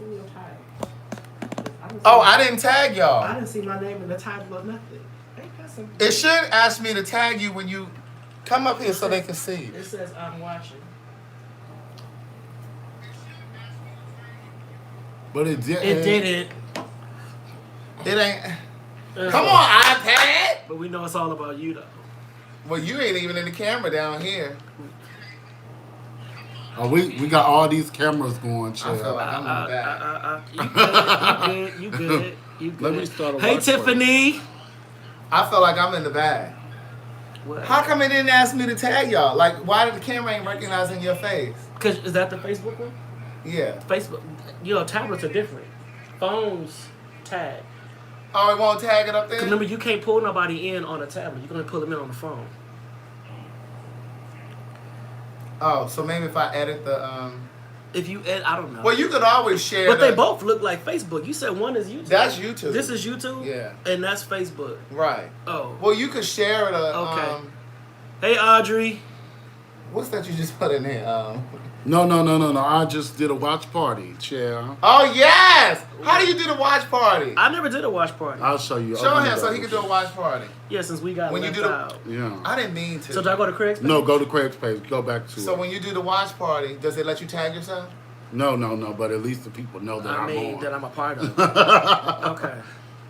in your tag. I didn't tag y'all. I didn't see my name in the title or nothing. Ain't that something? It should ask me to tag you when you come up here so they can see. It says I'm watching. But it didn't. It didn't. It ain't. Come on, iPad. But we know it's all about you, though. Well, you ain't even in the camera down here. Oh, we got all these cameras going, I feel like I'm in the back. You good. You good. Let me start a Hey, watch Tiffany. I feel like I'm in the bag. What? How come it didn't ask me to tag y'all? Like, why did the camera ain't recognizing your face? Cause is that the Facebook one? Yeah. Facebook. Tablets are different. Phones tag. Oh, it won't tag it up there? Remember, you can't pull nobody in on a tablet. You're gonna pull them in on the phone. Oh, so maybe if I edit the If you add, I don't know. Well, you could always share. But they both look like Facebook. You said one is YouTube. That's YouTube. This is YouTube. Yeah. And that's Facebook. Right. Oh. Well, you could share it. Okay. Hey, Audrey. What's that you just put in there? No. I just did a watch party, chair. Oh yes! How do you do the watch party? I never did a watch party. I'll show you. Show him so he can do a watch party. Yeah, since we got when you left do the, out. Yeah. I didn't mean to. So do I go to Craig's page? No, go to Craig's page. Go back to So it. when you do the watch party, does it let you tag yourself? No. But at least the people know that I'm on. That I'm a part of it. Okay.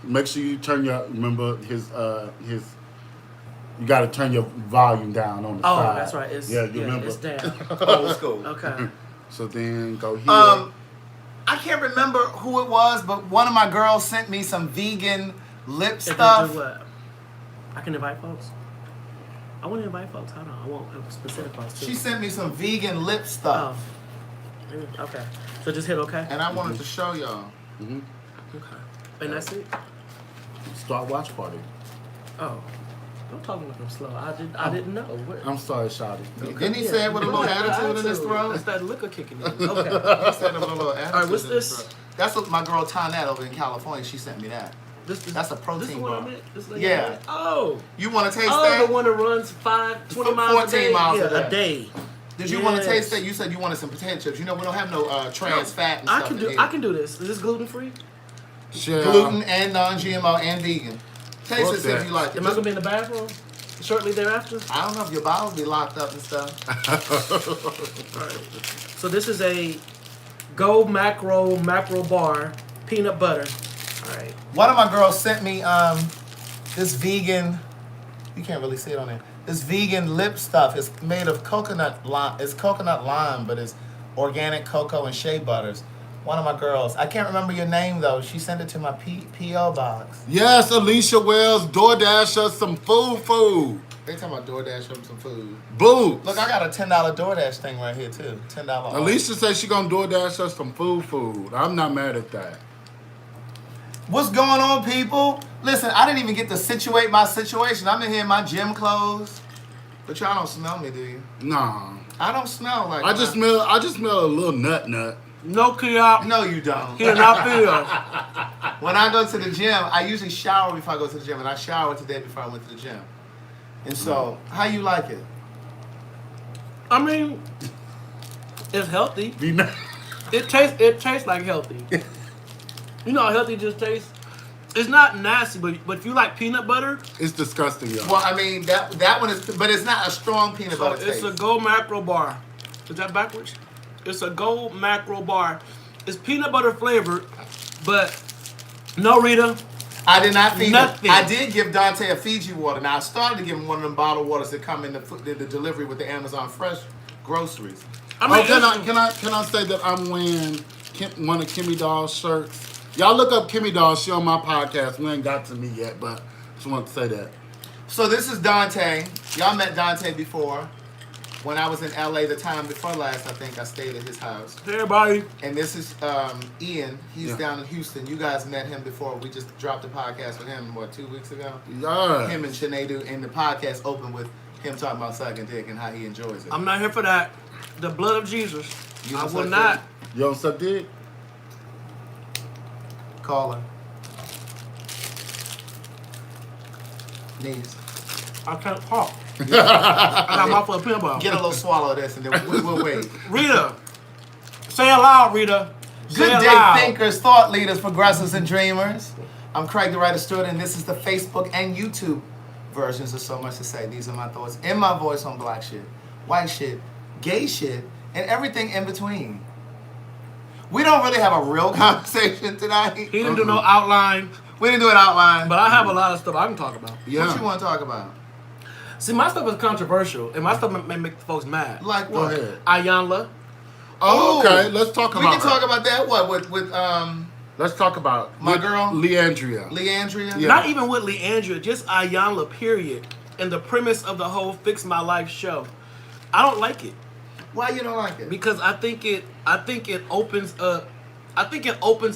Make sure you turn your. Remember his. You got to turn your volume down on the side. Oh, that's right. You remember. It's down. Old school. Okay. So then go here. I can't remember who it was, but one of my girls sent me some vegan lip If stuff. you do what? I can invite folks. I want to invite folks. Hold on. I want specific folks too. She sent me some vegan lip stuff. Oh. Okay. So just hit okay. And I wanted to show y'all. Mm-hmm. Okay. And that's it. Start watch party. Oh. Don't talk like I'm slow. I didn't know. What? I'm sorry, Shotty. Didn't he say it with a little attitude in his throat? It's that liquor kicking in. Okay. He said it with a little attitude. All right, what's in his this? throat. That's what my girl Tonette over in California. She sent me that. That's a protein this one bar. I meant? This lady Yeah. I meant? Oh. You want to taste that? The one that runs 20 miles 14 a day? miles a day. Did you want to taste that? You said you wanted some potato chips. You know we don't have no trans fat and stuff in here. I can do this. Is this gluten free? Sure. Gluten and non-GMO and vegan. Taste it, see if you like it. Am I gonna be in the bathroom shortly thereafter? I don't know if your bowels be locked up and stuff. All right. So this is a Go macro bar, peanut butter. All right. One of my girls sent me this vegan. You can't really see it on there. This vegan lip stuff is made of coconut lime. It's coconut lime, but it's organic cocoa and shea butters. One of my girls, I can't remember your name though. She sent it to my P.O. box. Yes, Alicia Wells, DoorDash us some food. They talking about DoorDash them some food. Boots. Look, I got a $10 DoorDash thing right here too. $10 off. Alicia said she gonna DoorDash us some food. I'm not mad at that. What's going on, people? Listen, I didn't even get to situate my situation. I'm in here in my gym clothes. But y'all don't smell me, do you? Nah. I don't smell like I just smell a little nut. No, Kia. No, you don't. Here, not feel. When I go to the gym, I usually shower before I go to the gym, and I showered today before I went to the gym. And so, how you like it? I mean, it's healthy. Be nice. It tastes like healthy. You know how healthy it just tastes? It's not nasty, but if you like peanut butter, It's disgusting, y'all. Well, I mean that one is, but it's not a strong peanut so butter it's taste. a Go macro bar. Is that backwards? It's a Go macro bar. It's peanut butter flavored, but no, Rita. I did not feed Nothing. him. I did give Dante a Fiji water. Now I started to give him one of them bottled waters that come in the delivery with the Amazon Fresh groceries. I mean, can I say that I'm wearing one of Kimmy Doll's shirts? Y'all look up Kimmy Doll. She on my podcast. We ain't got to me yet, but just want to say that. So this is Dante. Y'all met Dante before. When I was in LA the time before last, I think I stayed at his house. Hey, everybody. And this is Ian. He's down in Houston. You guys met him before. We just dropped a podcast with him, 2 weeks ago? Yeah. Him and Sinead, and the podcast opened with him talking about sucking dick and how he enjoys it. I'm not here for that. The blood of Jesus. You I don't will suck not. dick? You don't suck dick? Call her. Knees. I can't talk. I got my foot pinball. Get a little swallow of this and then we'll wait. Rita. Say it loud, Rita. Say Good it day, loud. thinkers, thought leaders, progressives, and dreamers. I'm Craig the Writer Stewart, and this is the Facebook and YouTube versions of So Much to Say. These are my thoughts in my voice on black shit, white shit, gay shit, and everything in between. We don't really have a real conversation tonight. He didn't do no outline, We didn't do an outline. but I have a lot of stuff I can talk about. Yeah. What you want to talk about? See, my stuff is controversial, and my stuff may make folks mad. Like Go what? ahead. Ayanla. Oh, okay. Let's talk about We can her. talk about that. What with Let's talk about My with girl? Leandria. Leandria? Yeah. Not even with Leandria, just Ayanla, period. And the premise of the whole Fix My Life show. I don't like it. Why you don't like it? Because I think it opens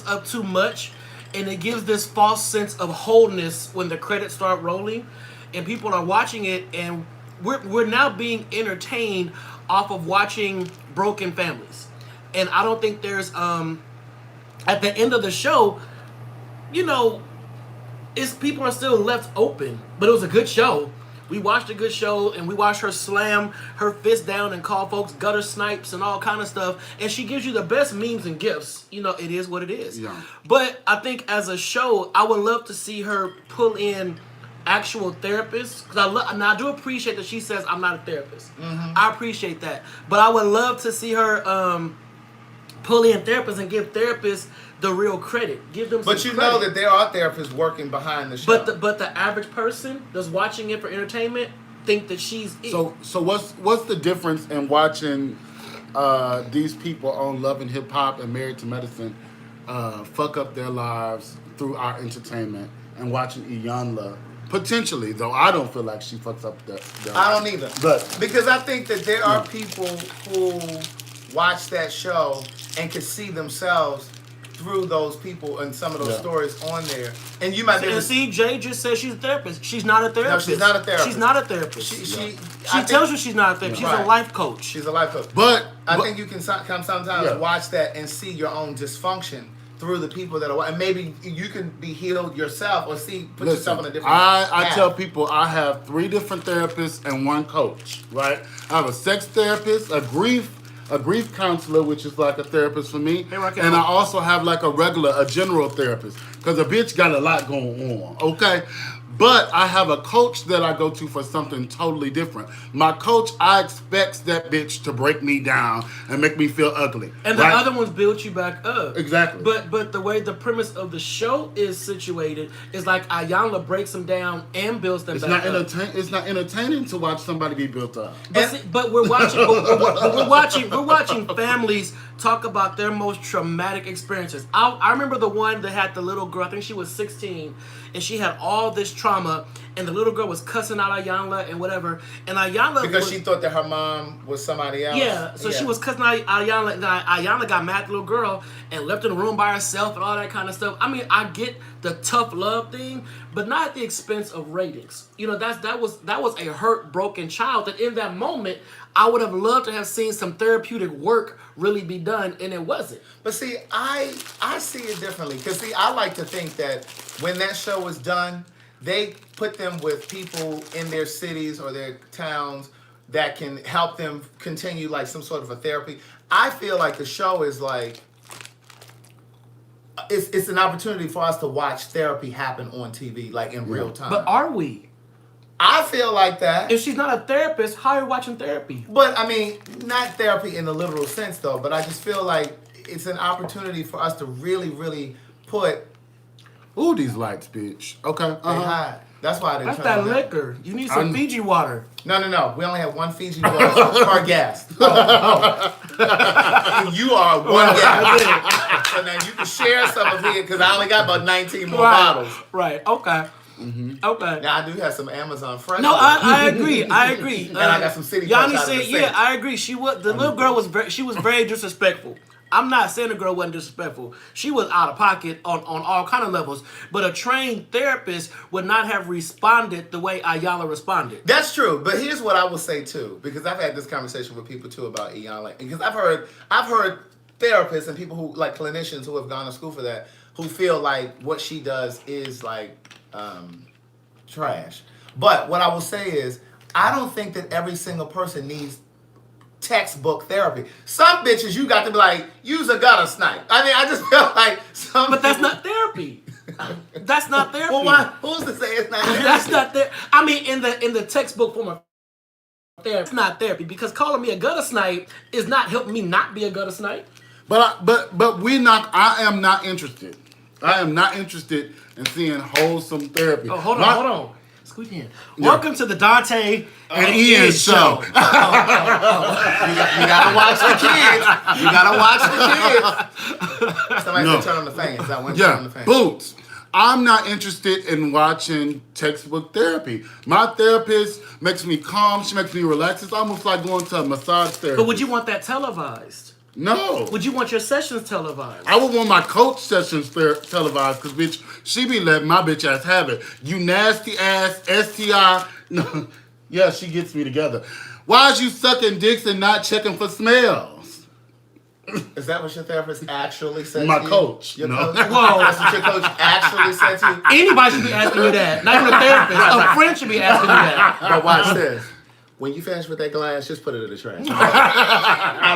up too much, and it gives this false sense of wholeness when the credits start rolling and people are watching it, and we're now being entertained off of watching broken families. And I don't think there's at the end of the show, people are still left open, but it was a good show. We watched a good show, and we watched her slam her fist down and call folks gutter snipes and all kind of stuff. And she gives you the best memes and gifts. It is what it is. Yeah. But I think as a show, I would love to see her pull in actual therapists. Because I do appreciate that she says I'm not a therapist. Mm-hmm. I appreciate that. But I would love to see her pull in therapists and give therapists the real credit. Give them But some you credit. know that there are therapists working behind the show. But the average person that's watching it for entertainment think that she's it. So what's the difference in watching these people on Love and Hip Hop and Married to Medicine fuck up their lives through our entertainment and watching Iyanla potentially, though I don't feel like she fucks up their I don't either. But Because I think that there are people who watch that show and can see themselves through those people and some of those stories on there. And you might be able And to see, Jay just said she's a therapist. She's not a therapist. she's not a therapist. She's not a therapist. She She tells you she's not a therapist. She's Right. a life coach. she's a life coach. but I think you can sometimes Yeah. watch that and see your own dysfunction through the people that are, and maybe you can be healed yourself or put yourself in a different I path. tell people I have 3 different therapists and 1 coach, right? I have a sex therapist, a grief counselor, which is like a therapist for me, Hey, Raquel. and I also have like a general therapist, because a bitch got a lot going on, okay? But I have a coach that I go to for something totally different. My coach, I expect that bitch to break me down and make me feel ugly. And the right? other ones build you back up. Exactly. But the way the premise of the show is situated is like Ayanla breaks them down and builds them It's back not up. It's not entertaining to watch somebody be built up. But we're watching. we're watching families talk about their most traumatic experiences. I remember the one that had the little girl. I think she was 16, and she had all this trauma. And the little girl was cussing out Ayanla and whatever. And Ayanla Because she thought that her mom was somebody else. yeah, so she was cussing out Ayanla, and Ayanla got mad at the little girl and left in the room by herself and all that kind of stuff. I mean, I get the tough love thing, but not at the expense of ratings. That was a hurt, broken child that in that moment I would have loved to have seen some therapeutic work really be done, and it wasn't. But see, I see it differently. Because see, I like to think that when that show is done, they put them with people in their cities or their towns that can help them continue like some sort of a therapy. I feel like the show is like, it's an opportunity for us to watch therapy happen on TV, like in real time. But are we? I feel like that. If she's not a therapist, how are you watching therapy? But I mean, not therapy in the literal sense though, but I just feel like it's an opportunity for us to really, really put Ooh, these lights, bitch. Okay. they hide. That's why I didn't That's turn that them down. liquor. You need some Fiji water. No. We only have 1 Fiji water per guest. Oh. You are one guest. So now you can share some of it because I only got about 19 more bottles. Right. Okay. Okay. Now I do have some Amazon Fresh. No, I agree. I agree. And I got some City Yanni Punch out of said, the yeah, sink. I agree. The little girl was very disrespectful. I'm not saying the girl wasn't disrespectful. She was out of pocket on all kind of levels. But a trained therapist would not have responded the way Ayanla responded. That's true, but here's what I will say too, because I've had this conversation with people too about Iyanla, because I've heard therapists and people who like clinicians who have gone to school for that who feel like what she does is like trash. But what I will say is, I don't think that every single person needs textbook therapy. Some bitches you got to be like, use a gutter snipe. I mean, I just feel like some. But that's not therapy. That's not therapy. Well, why? Who's to say it's not therapy? That's not there. I mean, in the textbook form of therapy, it's not therapy because calling me a gutter snipe is not helping me not be a gutter snipe. But we're not. I am not interested. I am not interested in seeing wholesome therapy. Oh, hold on. Squeeze in. Yeah. Welcome to the Dante and Ian show. You gotta watch the kids. You gotta watch the kids. Somebody said turn on the fans. I went turn on the fans. Boots. I'm not interested in watching textbook therapy. My therapist makes me calm. She makes me relax. It's almost like going to a massage therapy. But would you want that televised? No. Would you want your sessions televised? I would want my coach sessions televised because, bitch, she be letting my bitch ass have it. You nasty ass STI. No. Yeah, she gets me together. Why is you sucking dicks and not checking for smells? Is that what your therapist actually said My to you? coach. Your No. coach? Whoa. That's what your coach actually said to you? Anybody should be asking you that. Not even a therapist. A friend should be asking you that. But watch this. When you finish with that glass, just put it in the trash.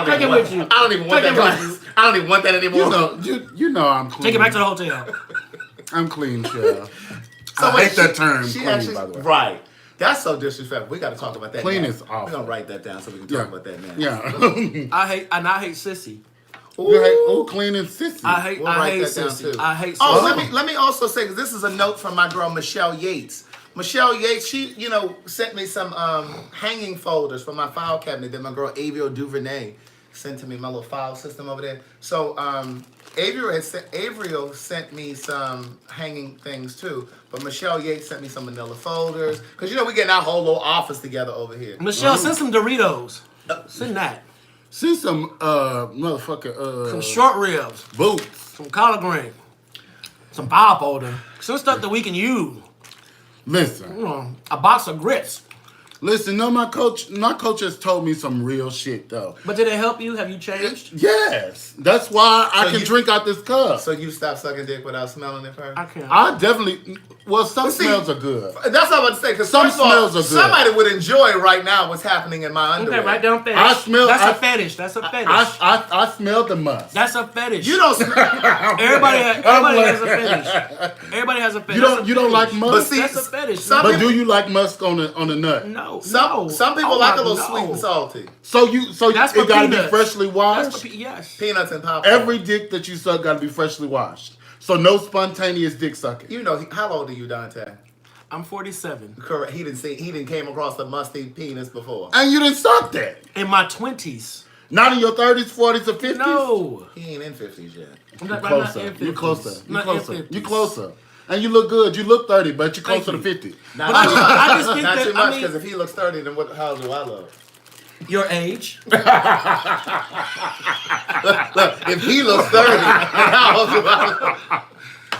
Take it with you. I don't even want that glass. I don't even want that anymore. You know I'm clean. Take it back to the hotel. I'm clean, Cheryl. I hate that term, She clean, actually, by the way. Right. That's so disrespectful. We got to talk about that. Clean now. is awful. We're gonna write that down so we can talk about that now. Yeah. I hate sissy. Ooh, clean and sissy. I hate that down, sissy. too. I hate sissy. Oh, let me also say, because this is a note from my girl Michelle Yates. Michelle Yates, she, sent me some hanging folders from my file cabinet that my girl Avio Duvernay sent to me, my little file system over there. So Avrio sent me some hanging things too, but Michelle Yates sent me some manila folders. Because, we getting our whole little office together over here. Michelle, send some Doritos. Send that. See some motherfucker Some short ribs. boots. Some collard green. Some file folder. Some stuff that we can use. Listen. A box of grits. Listen, no, my coach has told me some real shit though. But did it help you? Have you changed? Yes. That's why I can drink out this cup. So you stop sucking dick without smelling it first? I can't. I definitely some smells are good. That's what I'm about to say, because Some smells are good. somebody would enjoy right now what's happening in my underwear. Okay, write down fetish. That's a fetish. That's a fetish. I smelled the must. That's a fetish. You don't smell. Everybody has a fetish. Everybody has a fetish. You don't like musk? But see, that's a fetish. But do you like musk on the nut? No. Some people Oh like my- a little no. sweet and salty. So That's for it gotta be peanuts. freshly washed. That's for yes. Peanuts and popcorn. Every dick that you suck gotta be freshly washed. So no spontaneous dick sucking. How old are you, Dante? I'm 47. Correct. He didn't came across the musty penis before. And you didn't suck that. In my 20s. Not in your 30s, 40s, or 50s? No. He ain't in 50s yet. I'm not, Closer. I'm not in You're 50s. closer. I'm You're not in closer. 50s. You're closer. And you look good. You look 30, but you're Thank closer you. to 50. Not, I just think not that, too much, I mean, because if he looks 30, then how old do I look? your age. Look, if he looks 30, then how old do I look?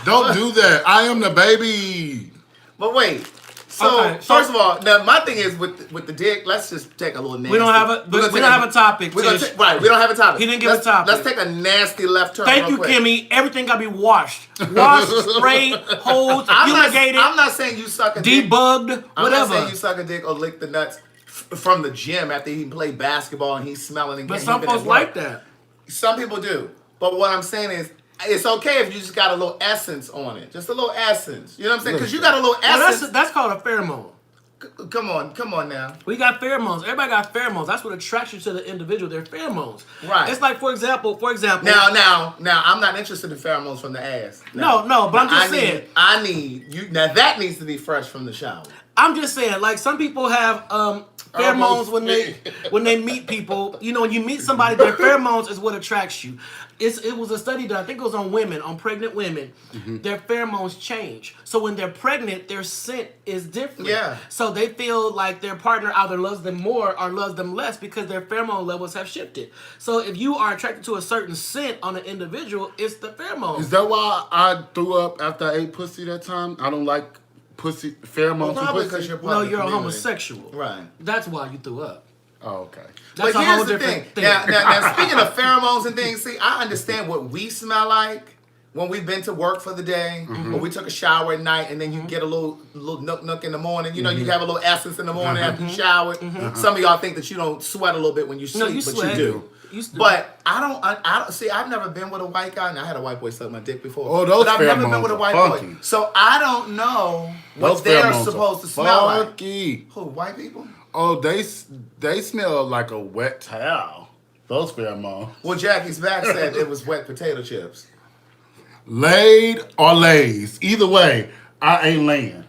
Don't do that. I am the baby. But wait. So, Okay, first of all, now my thing is with the dick, let's just take a little nasty. We don't have a topic. We don't Tish. we don't have a topic. He didn't give a Let's- topic. Let's take a nasty left turn. Thank real you, quick. Kimmy. Everything gotta be washed, sprayed, holed, fumigated, I'm not saying you suck a dick. debugged, I'm not saying whatever. you suck a dick or lick the nuts from the gym after he played basketball and he's smelling. But some folks like that. Some people do. But what I'm saying is, it's okay if you just got a little essence on it. Just a little essence. You know what I'm saying? Because you got a little Well, essence. that's called a pheromone. Come on now. We got pheromones. Everybody got pheromones. That's what attracts you to the individual. They're pheromones. Right. It's like, for example. Now, I'm not interested in pheromones from the ass. No, but I'm just saying. I need you. Now that needs to be fresh from the shower. I'm just saying, like some people have pheromones when they meet people. When you meet somebody, their pheromones is what attracts you. It was a study done, I think it was on women, on pregnant women. Mm-hmm. Their pheromones change. So when they're pregnant, their scent is different. Yeah. So they feel like their partner either loves them more or loves them less because their pheromone levels have shifted. So if you are attracted to a certain scent on an individual, it's the pheromone. Is that why I threw up after I ate pussy that time? I don't like pussy pheromones. Well, probably because pussy. No, you're a homosexual. Right. That's why you threw up. Oh, okay. That's But a here's whole the different thing. thing. Now, speaking of pheromones and things, see, I understand what we smell like, when we've been to work for the day, or we took a shower at night, and then you get a little nook in the morning. You know, you have a little essence in the morning after you showered. Some of y'all think that you don't sweat a little bit when you sleep, No, you but sweat. you do. But I don't see. I've never been with a white guy, and I had a white boy suck my dick before. Oh, those but I've never been pheromones with a are white funky. boy, so I don't know what Those they're pheromones supposed are to smell like. funky. Who, white people? Oh, they smell like a wet towel. Those pheromones. Well, Jackie's back said it was wet potato chips. Laid or lays. Either way, I ain't laying.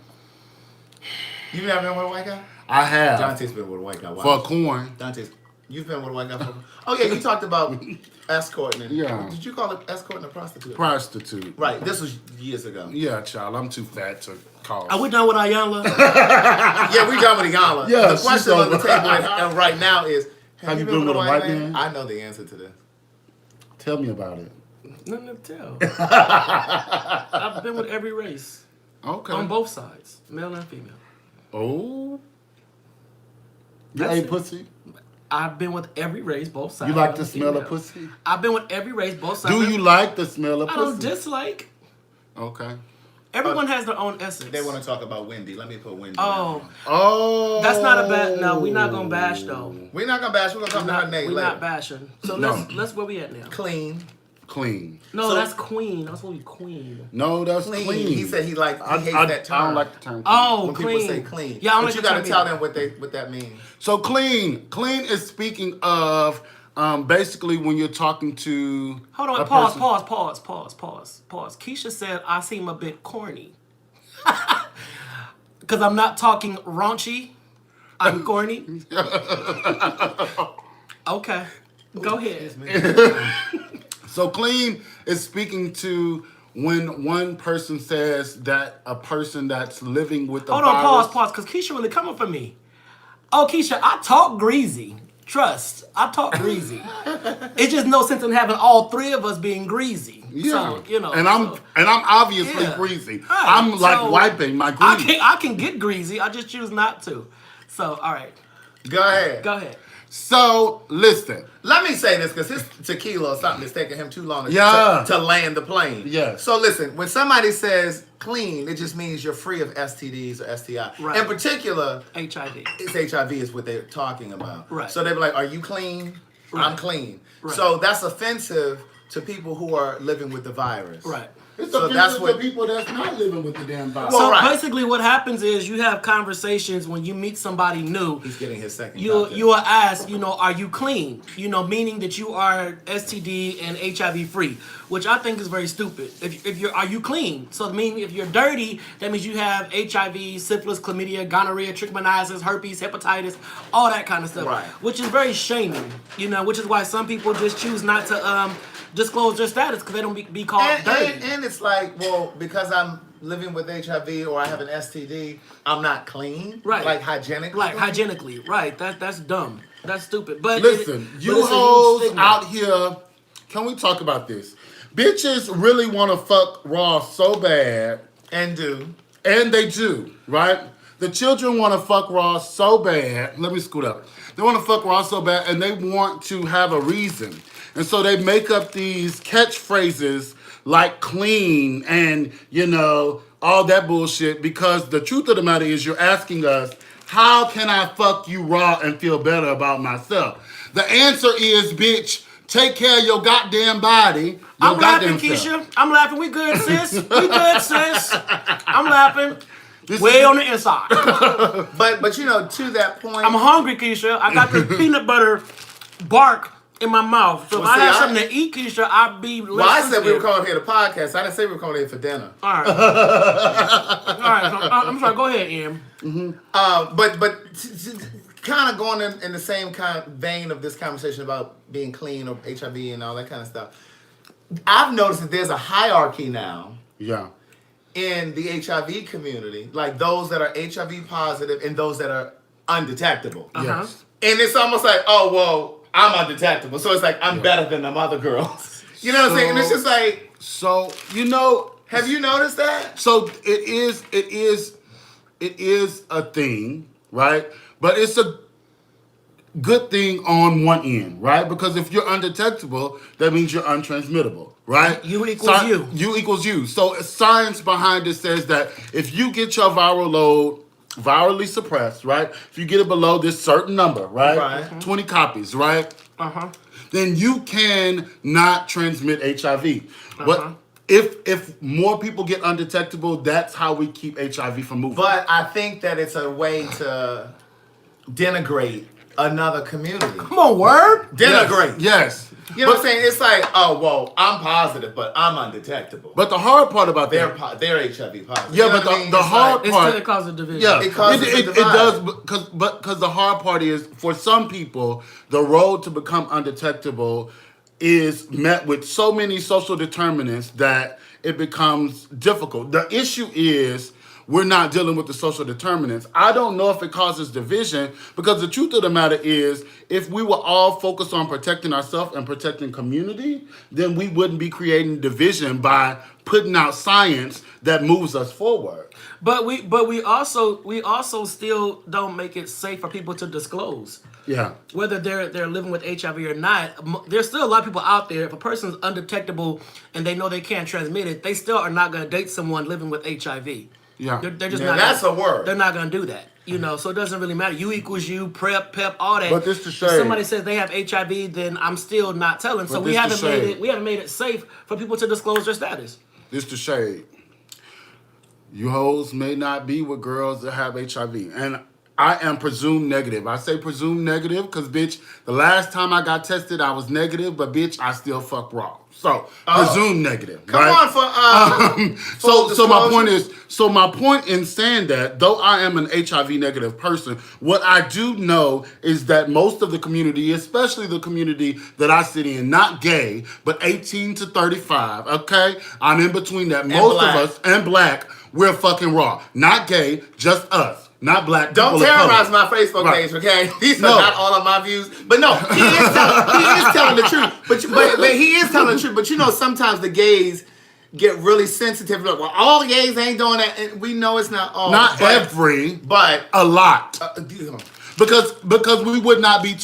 You never been with a white guy? I have. Dante's been with a white guy. Why? For corn. Dante's, you've been with a white guy for. Oh yeah, you talked about escorting. And, Yeah. Did you call it escorting a prostitute? Prostitute. Right. This was years ago. Yeah, child. I'm too fat to call. Are we done with Ayala? Yeah, we done with Iyanla. Yeah, The she's question on the over. table right now is: Have you been with a white man? I know the answer to this. Tell me about it. Nothing to tell. I've been with every race. Okay. On both sides, male and female. Oh. You That's ate it. pussy? I've been with every race, both sides. You like male the and smell female. of pussy? I've been with every race, both sides. Do you like the smell of I pussy? don't dislike. Okay. Everyone has their own essence. They want to talk about Wendy. Let me put Wendy. Oh, down. Oh. that's not a bad. No, we're not gonna bash though. We're not gonna bash. We're gonna come to her We're name not later. bashing. So No. let's where we at now? Clean. Clean. No, So- that's queen. That's supposed to be queen. No, that's Clean. clean. He said he hates that term. I don't like the term clean. Oh, when clean. people say clean. Yeah, I don't but like you the got to term tell either. them what that means. So clean. Clean is speaking of basically when you're talking to Hold a on. Pause. person- Pause. Keisha said I seem a bit corny. Because I'm not talking raunchy. I'm corny. Okay. Go ahead. So clean is speaking to when one person says that a person that's living with a Hold on. virus. Pause. Because Keisha really coming for me. Oh, Keisha, I talk greasy. Trust. I talk greasy. It's just no sense in having all three of us being greasy. Yeah, So, you know. and I'm obviously Yeah. greasy. Right, I'm like so wiping my I grease. can get greasy. I just choose not to. So, all right. Go ahead. Go ahead. So listen, Let me say this because his tequila or something is taking him too long to, Yeah. to land the plane. Yes. So listen, when somebody says clean, it just means you're free of STDs or STI. Right. In particular, HIV. it's HIV is what they're talking about. Right. So they be like, "Are you clean?" Right. I'm clean. Right. So that's offensive to people who are living with the virus. Right. it's So offensive that's to what- people that's not living with the damn virus. Well, So right. basically, what happens is you have conversations when you meet somebody new. He's getting his second. You will ask, are you clean? Meaning that you are STD and HIV free, which I think is very stupid. Are you clean? So I mean, if you're dirty, that means you have HIV, syphilis, chlamydia, gonorrhea, trichomoniasis, herpes, hepatitis, all that kind of stuff. Right. Which is very shaming. Which is why some people just choose not to disclose their status because they don't be called dirty. And it's like, well, because I'm living with HIV or I have an STD, I'm not clean. Right. Like hygienically. Like hygienically, right? That's dumb. That's stupid. But Listen, but you it's a huge hoes stigma. out here, can we talk about this? Bitches really want to fuck raw so bad, And do. and they do, right? The children want to fuck raw so bad. Let me scoot up. They want to fuck raw so bad, and they want to have a reason. And so they make up these catchphrases like clean and, all that bullshit because the truth of the matter is you're asking us, how can I fuck you raw and feel better about myself? The answer is, bitch, take care of your goddamn body. Your I'm laughing, goddamn self. Keisha. I'm laughing. We good, sis. We good, sis. I'm laughing. This Way is- on the inside. But to that point, I'm hungry, Keisha. I got this peanut butter bark in my mouth. So Well, if I see, have I- something to eat, Keisha, I'd be less well, I said we were sensitive. coming here to podcast. I didn't say we were coming here for dinner. All right. All right. So, I'm sorry. Go ahead, Ian. But kind of going in the same kind of vein of this conversation about being clean or HIV and all that kind of stuff. I've noticed that there's a hierarchy now Yeah. in the HIV community, like those that are HIV positive and those that are undetectable. Yes. And it's almost like, oh, well, I'm undetectable. So it's like, I'm better than them other girls. You know what I'm saying? And it's just like, So, have you noticed that? so it is a thing, right? But good thing on one end, right? Because if you're undetectable, that means you're untransmittable, right? You equals you. You equals you. So science behind it says that if you get your viral load virally suppressed, right? If you get it below this certain number, right? Right. 20 copies, right? Uh-huh. Then you can not transmit HIV. But if more people get undetectable, that's how we keep HIV from moving. But I think that it's a way to denigrate another community. Come on, word. Denigrate. Yes. You know what I'm saying? It's like, oh, well, I'm positive, but I'm undetectable. But the hard part about they're that, they're HIV positive. Yeah, You know but what I mean? the It's hard It part, still causes division. yeah, It causes a it divide. does because the hard part is for some people the road to become undetectable is met with so many social determinants that it becomes difficult. The issue is we're not dealing with the social determinants. I don't know if it causes division because the truth of the matter is if we were all focused on protecting ourselves and protecting community, then we wouldn't be creating division by putting out science that moves us forward. But we also still don't make it safe for people to disclose. Yeah. Whether they're living with HIV or not, there's still a lot of people out there. If a person's undetectable and they know they can't transmit it, they still are not going to date someone living with HIV. Yeah. They're just Now, not. that's a word. They're not going to do that. You know, so it doesn't really matter. You equals you, PrEP, PEP, all that. But this to say- if somebody says they have HIV, then I'm still not telling. So But we this to haven't made say- it. We haven't made it safe for people to disclose their status. This the shade. You hoes may not be with girls that have HIV. And I am presumed negative. I say presumed negative because, bitch, the last time I got tested, I was negative, but, bitch, I still fuck raw. So, presumed negative. Come right? on for So my point in saying that, though I am an HIV negative person, what I do know is that most of the community, especially the community that I sit in, not gay, but 18 to 35, okay? I'm in between that. Most black. of us, and black, we're fucking raw. Not gay, just us. Not black. Don't people of terrorize color. my Facebook Right. page, okay? These are No. not all of my views, but no, he is telling the truth. But he is telling the truth. But you know, sometimes the gays get really sensitive. Look, well, all the gays ain't doing that, and we know it's not all. Not but, every, but a lot. you know, Because we would not be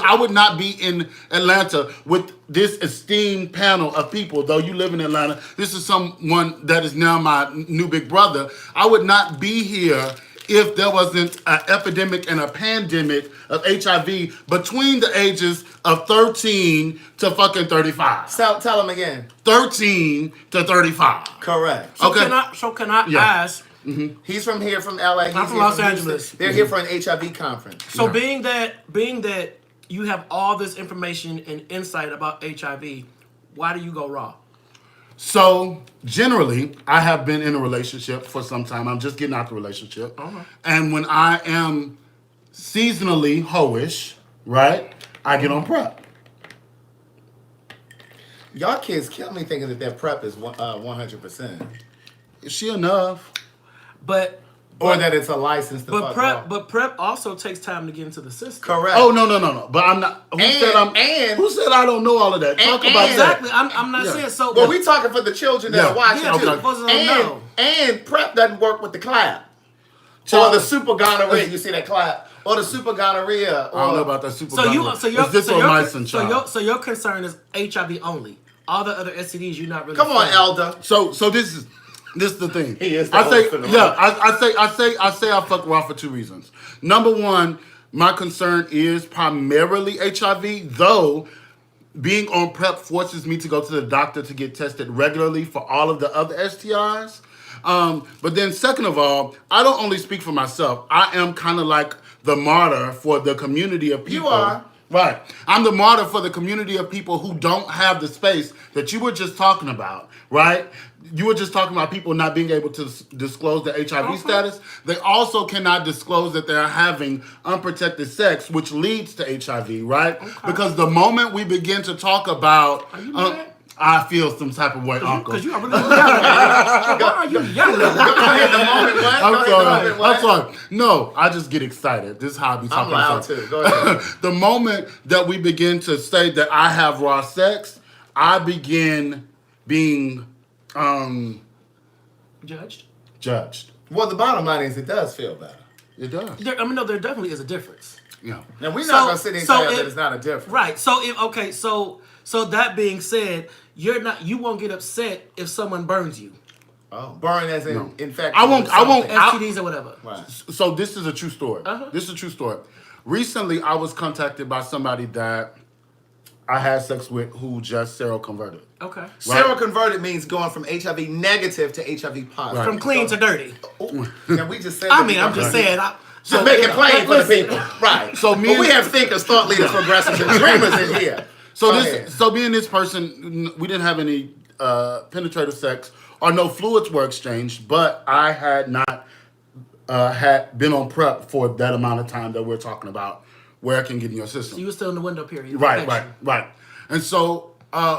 I would not be in Atlanta with this esteemed panel of people. Though you live in Atlanta, this is someone that is now my new big brother. I would not be here if there wasn't an epidemic and a pandemic of HIV between the ages of 13 to fucking 35. tell him again. 13 to 35. Correct. So Okay. can I Yeah. ask? He's from here, from LA. He's I'm from here Los Houston. Angeles. They're here for an HIV conference. So Yeah. being that you have all this information and insight about HIV, why do you go raw? So generally, I have been in a relationship for some time. I'm just getting out the relationship. Okay. And when I am seasonally hoish, right, I get on PrEP. Y'all kids kill me thinking that their PrEP is 100%. Is she enough? But Or that it's a license to fuck off. but PrEP also takes time to get into the system. Correct. Oh no! But I'm not. Who said I don't know all of that? Talk about that. Exactly. I'm not Yeah. saying so. Well, we talking for the children that Yeah. are watching Yeah, too. okay. Supposed to know. And PrEP doesn't work with the clap. So- Or the super gonorrhea. You see that clap? Or the super gonorrhea. Or I don't know about that super. So you gonorrhea. so your Is this so or your, Myson, so child? your so your concern is HIV only. All the other STDs you're not really. come on, saying. Elder. So this is the thing. He is the I say host for the yeah. I say I fuck raw for two reasons. Number one, my concern is primarily HIV, though. Being on PrEP forces me to go to the doctor to get tested regularly for all of the other STIs. But then second of all, I don't only speak for myself. I am kind of like the martyr for the community of people. You are. Right. I'm the martyr for the community of people who don't have the space that you were just talking about, right? You were just talking about people not being able to disclose their HIV status. They also cannot disclose that they're having unprotected sex, which leads to HIV, right? Because the moment we begin to talk about... Are you mad? I feel some type of way, Uncle. Because you are really yelling at me. Why are you yelling at me? Go ahead, the moment what? I'm Go ahead, the sorry. moment what? I'm sorry. No, I just get excited. This is how I be I'm talking. loud to too. Go ahead. The moment that we begin to say that I have raw sex, I begin being Judged. judged. Well, the bottom line is it does feel better. It does. There definitely is a difference. Yeah. Now we're So- not gonna sit there and so tell you it- that it's not a difference. Right. So if okay, so that being said, you won't get upset if someone burns you. Oh, burn as in No. infection. I won't- with I won't- something. STDs or whatever. Right. So this is a true story. Uh-huh. This is a true story. Recently, I was contacted by somebody that I had sex with who just seroconverted. Okay. Seroconverted means going from HIV negative to HIV positive. From clean to dirty. Ooh, now we just said. I that mean, we I'm don't- just saying. Just make it plain for the listen. people, right? So me but we and- have thinkers, thought leaders, progressives, and dreamers in here. So Go this, ahead. so me and this person, we didn't have any penetrative sex or no fluids were exchanged, but I had not had been on prep for that amount of time that we're talking about, where it can get in your system. You were still in the window period. Right. And so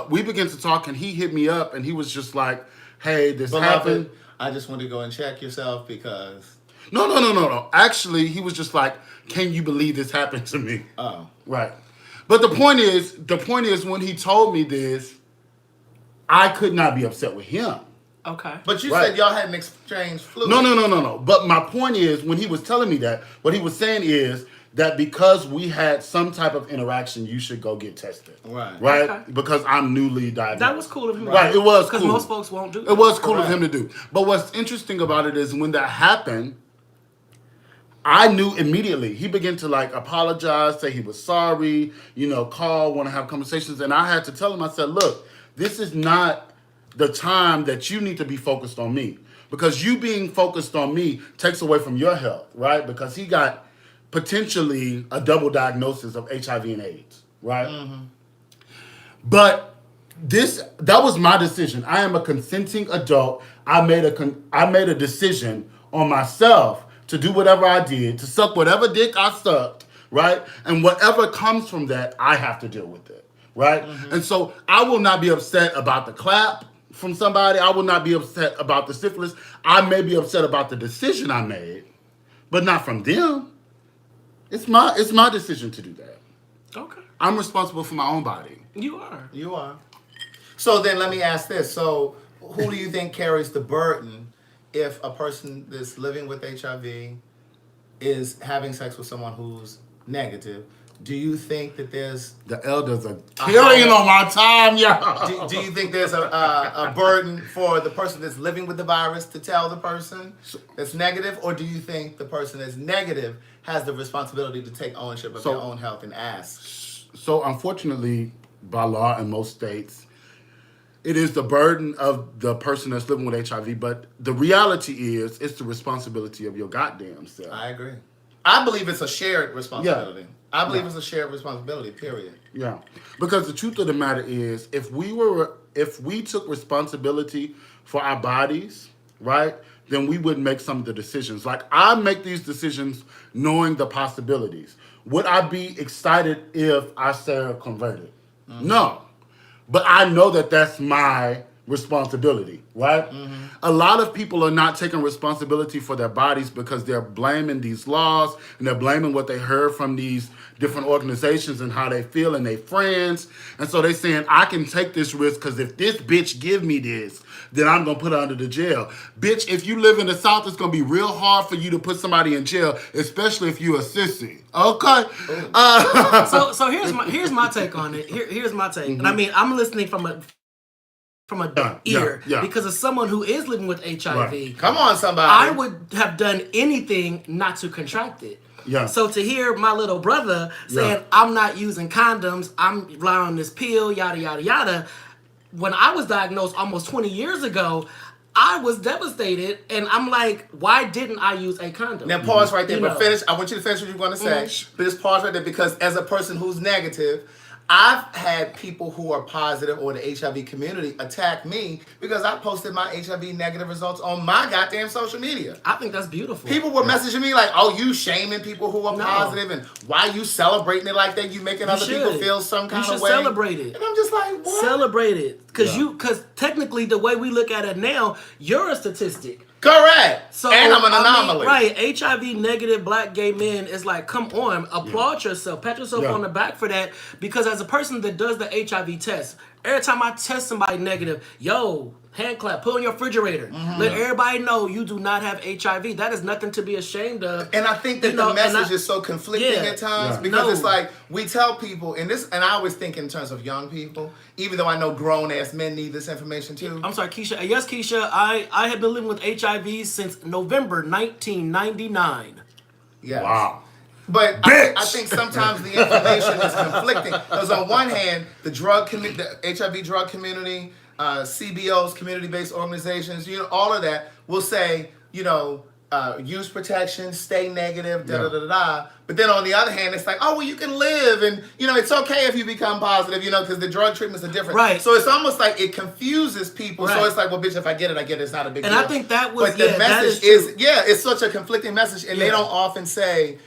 we began to talk, and he hit me up, and he was just like, "Hey, this happened." Beloved, I just want to go and check yourself because. No. Actually, he was just like, "Can you believe this happened to me?" Oh. Right. But the point is, when he told me this, I could not be upset with him. Okay. But you Right. said y'all hadn't exchanged fluid. No. But my point is, when he was telling me that, what he was saying is that because we had some type of interaction, you should go get tested. Right. Right? Okay. Because I'm newly diagnosed. That was cool of him. to Right, do, it was because cool. most folks won't do that. It was cool Correct. of him to do. But what's interesting about it is when that happened, I knew immediately. He began to like apologize, say he was sorry, call, want to have conversations. And I had to tell him, I said, look, this is not the time that you need to be focused on me. Because you being focused on me takes away from your health, right? Because he got potentially a double diagnosis of HIV and AIDS, right? Mm-hmm. But that was my decision. I am a consenting adult. I made a decision on myself to do whatever I did, to suck whatever dick I sucked, right? And whatever comes from that, I have to deal with it, right? Mm-hmm. And so I will not be upset about the clap from somebody. I will not be upset about the syphilis. I may be upset about the decision I made, but not from them. It's my decision to do that. Okay. I'm responsible for my own body. You are. You are. So then let me ask this. So who do you think carries the burden if a person that's living with HIV is having sex with someone who's negative? Do you think that there's The elders are carrying on my time, y'all. do you think there's a burden for the person that's living with the virus to tell the person that's negative, or do you think the person that's negative has the responsibility to take ownership of their own health and ask? So unfortunately, by law in most states, it is the burden of the person that's living with HIV, but the reality is it's the responsibility of your goddamn self. I agree. I believe it's a shared responsibility. Yeah. I believe it's a shared responsibility, period. Yeah. Because the truth of the matter is, if we took responsibility for our bodies, right, then we would make some of the decisions. Like, I make these decisions knowing the possibilities. Would I be excited if I seroconverted? No. But I know that that's my responsibility, right? A lot of people are not taking responsibility for their bodies because they're blaming these laws and they're blaming what they heard from these different organizations and how they feel and their friends. And so they're saying, I can take this risk because if this bitch give me this, then I'm going to put her under the jail. Bitch, if you live in the South, it's going to be real hard for you to put somebody in jail, especially if you're a sissy. Okay? So here's my take on it. Here's my take. And I mean, I'm listening from a ear yeah. because as someone who is living with HIV, Right. Come on, somebody. I would have done anything not to contract it. Yeah. So to hear my little brother saying, Yeah. I'm not using condoms, I'm relying on this pill, yada, yada, yada. When I was diagnosed almost 20 years ago, I was devastated. And I'm like, why didn't I use a condom? Now pause right there, You but know. finish. I want you to finish what you're going to say. But just pause right there because as a person who's negative, I've had people who are positive or the HIV community attack me because I posted my HIV negative results on my goddamn social media. I think that's beautiful. People were messaging me like, "Oh, you shaming people who are No. positive, and why you celebrating it like that? You making other people should. feel some You kind should of way." celebrate it. And I'm just like, what? Celebrate it. Yeah. Because technically the way we look at it now, you're a statistic. Correct. So and I'm an I mean, anomaly. right. HIV negative black gay men is like, come on, applaud yourself, pat yourself Yeah. on the back for that. Because as a person that does the HIV test, every time I test somebody negative, Hand clap. Put on your refrigerator. Let everybody know you do not have HIV. That is nothing to be ashamed of. And I think that the message is so conflicting at times because it's like we tell people, and I always think in terms of young people, even though I know grown ass men need this information too. I'm sorry, Keisha. Yes, Keisha. I have been living with HIV since November 1999. Yes. Wow. But I think sometimes the information is conflicting because on one hand, the HIV drug community, CBOs, community-based organizations, all of that will say, use protection, stay negative, da da da da. But then on the other hand, it's like, oh well, you can live, and it's okay if you become positive, because the drug treatments are different. Right. So it's almost like it confuses people. Right. So it's like, well, bitch, if I get it, I get it. It's not a big deal. And I think that was, but the message is it's such a conflicting message, and they don't often say.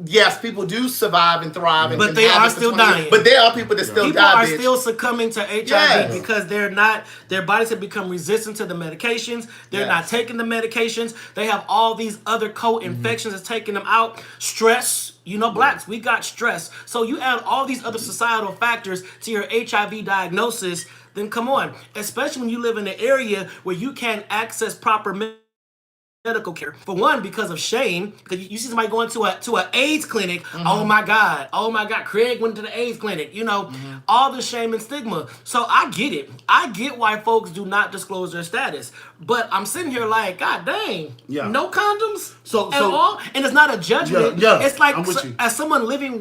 Yes, people do survive and thrive, but they are still dying. But there are people that still die. People are still succumbing to HIV because their bodies have become resistant to the medications. They're not taking the medications. They have all these other co-infections that's taking them out. Stress. Blacks, we got stress. So you add all these other societal factors to your HIV diagnosis, then come on. Especially when you live in an area where you can't access proper medical care. For one, because of shame, because you see somebody going to an AIDS clinic. Oh my God, Craig went to the AIDS clinic. All the shame and stigma. So I get it. I get why folks do not disclose their status. But I'm sitting here like, God dang, no condoms at all, and it's not a judgment. It's like as someone living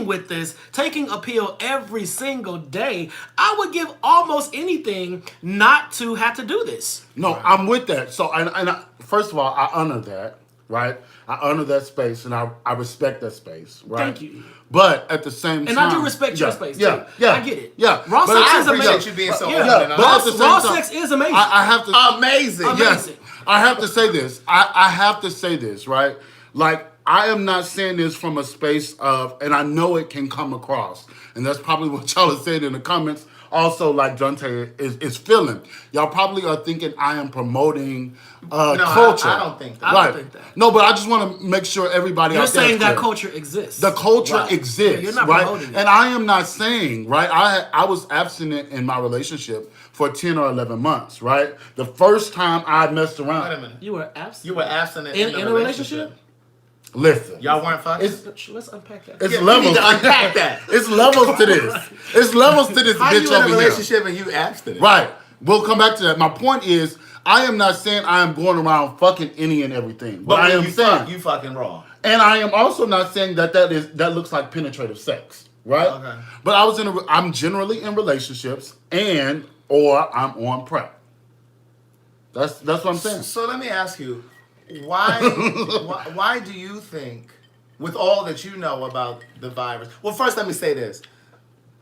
with this, taking a pill every single day, I would give almost anything not to have to do this. No, I'm with that. So, first of all, I honor that, right? I honor that space, and I respect that space, right? Thank you. But at the same time... And I do respect your space, too. I get it. Yeah. Raw sex is amazing. I appreciate you being so open. Raw sex is amazing. I have to... Amazing. Yes. I have to say this. I have to say this, right? Like, I am not saying this from a space of... And I know it can come across. And that's probably what y'all are saying in the comments. Also, like Jonte is feeling. Y'all probably are thinking I am promoting culture. I don't think that. I don't think that. No, but I just want to make sure everybody You're out there saying that clear. culture exists. The culture exists, you're not right? promoting it. And I am not saying, right? I was abstinent in my relationship for 10 or 11 months, right? The first time I messed around. Wait a minute. You were abstinent? You were abstinent in a relationship? Listen. Y'all weren't fucking? Let's unpack that. It's levels. We need to unpack that. It's levels to this. It's levels to this How bitch you in a over here. relationship and you abstinent? Right. We'll come back to that. My point is, I am not saying I am going around fucking any and everything. But I am saying you fucking wrong. And I am also not saying that looks like penetrative sex, right? Okay. But I'm generally in relationships or I'm on PrEP. That's what I'm saying. So let me ask you, why do you think, with all that you know about the virus? Well, first let me say this.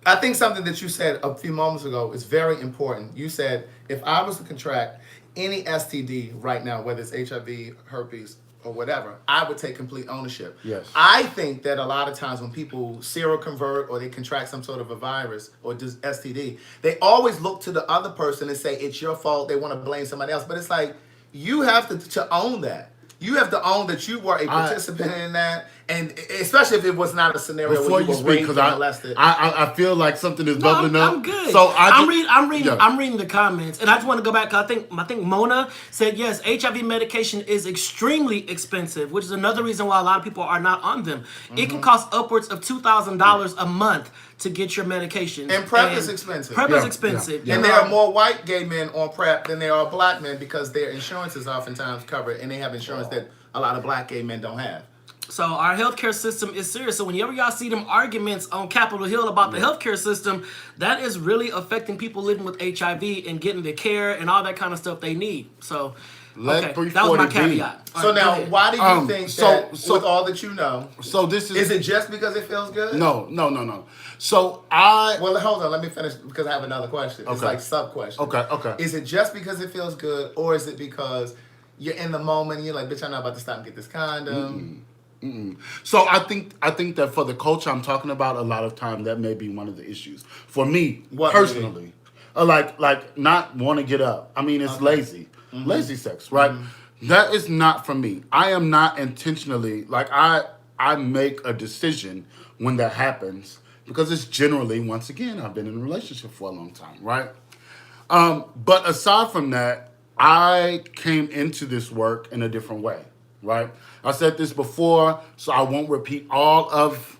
I think something that you said a few moments ago is very important. You said, if I was to contract any STD right now, whether it's HIV, herpes, or whatever, I would take complete ownership. Yes. I think that a lot of times when people seroconvert or they contract some sort of a virus or just STD, they always look to the other person and say, it's your fault. They want to blame somebody else. But it's like, you have to own that. You have to own that you were a participant in that, and especially if it was not a scenario Before where you were raped and molested. I feel like something is bubbling up. I'm good. So I'm reading the comments, and I just want to go back. I think Mona said yes. HIV medication is extremely expensive, which is another reason why a lot of people are not on them. It can cost upwards of $2,000 a month to get your medication. And PrEP is expensive. PrEP is expensive. And there are more white gay men on PrEP than there are black men because their insurance is oftentimes covered, and they have insurance that a lot of black gay men don't have. So our healthcare system is serious. So whenever y'all see them arguments on Capitol Hill about the healthcare system, that is really affecting people living with HIV and getting the care and all that kind of stuff they need. So that was my caveat. So now, why do you think that, with all that you know, so this is it just because it feels good? No. So Well, hold on. Let me finish because I have another question. It's like sub-question. Okay. Is it just because it feels good, or is it because you're in the moment and you're like, bitch, I'm not about to stop and get this condom? So I think that for the culture I'm talking about, a lot of time that may be one of the issues for me personally. Like not want to get up. I mean, it's lazy sex, right? That is not for me. I am not intentionally I make a decision when that happens because it's generally, once again, I've been in a relationship for a long time, right? But aside from that, I came into this work in a different way, right? I said this before, so I won't repeat all of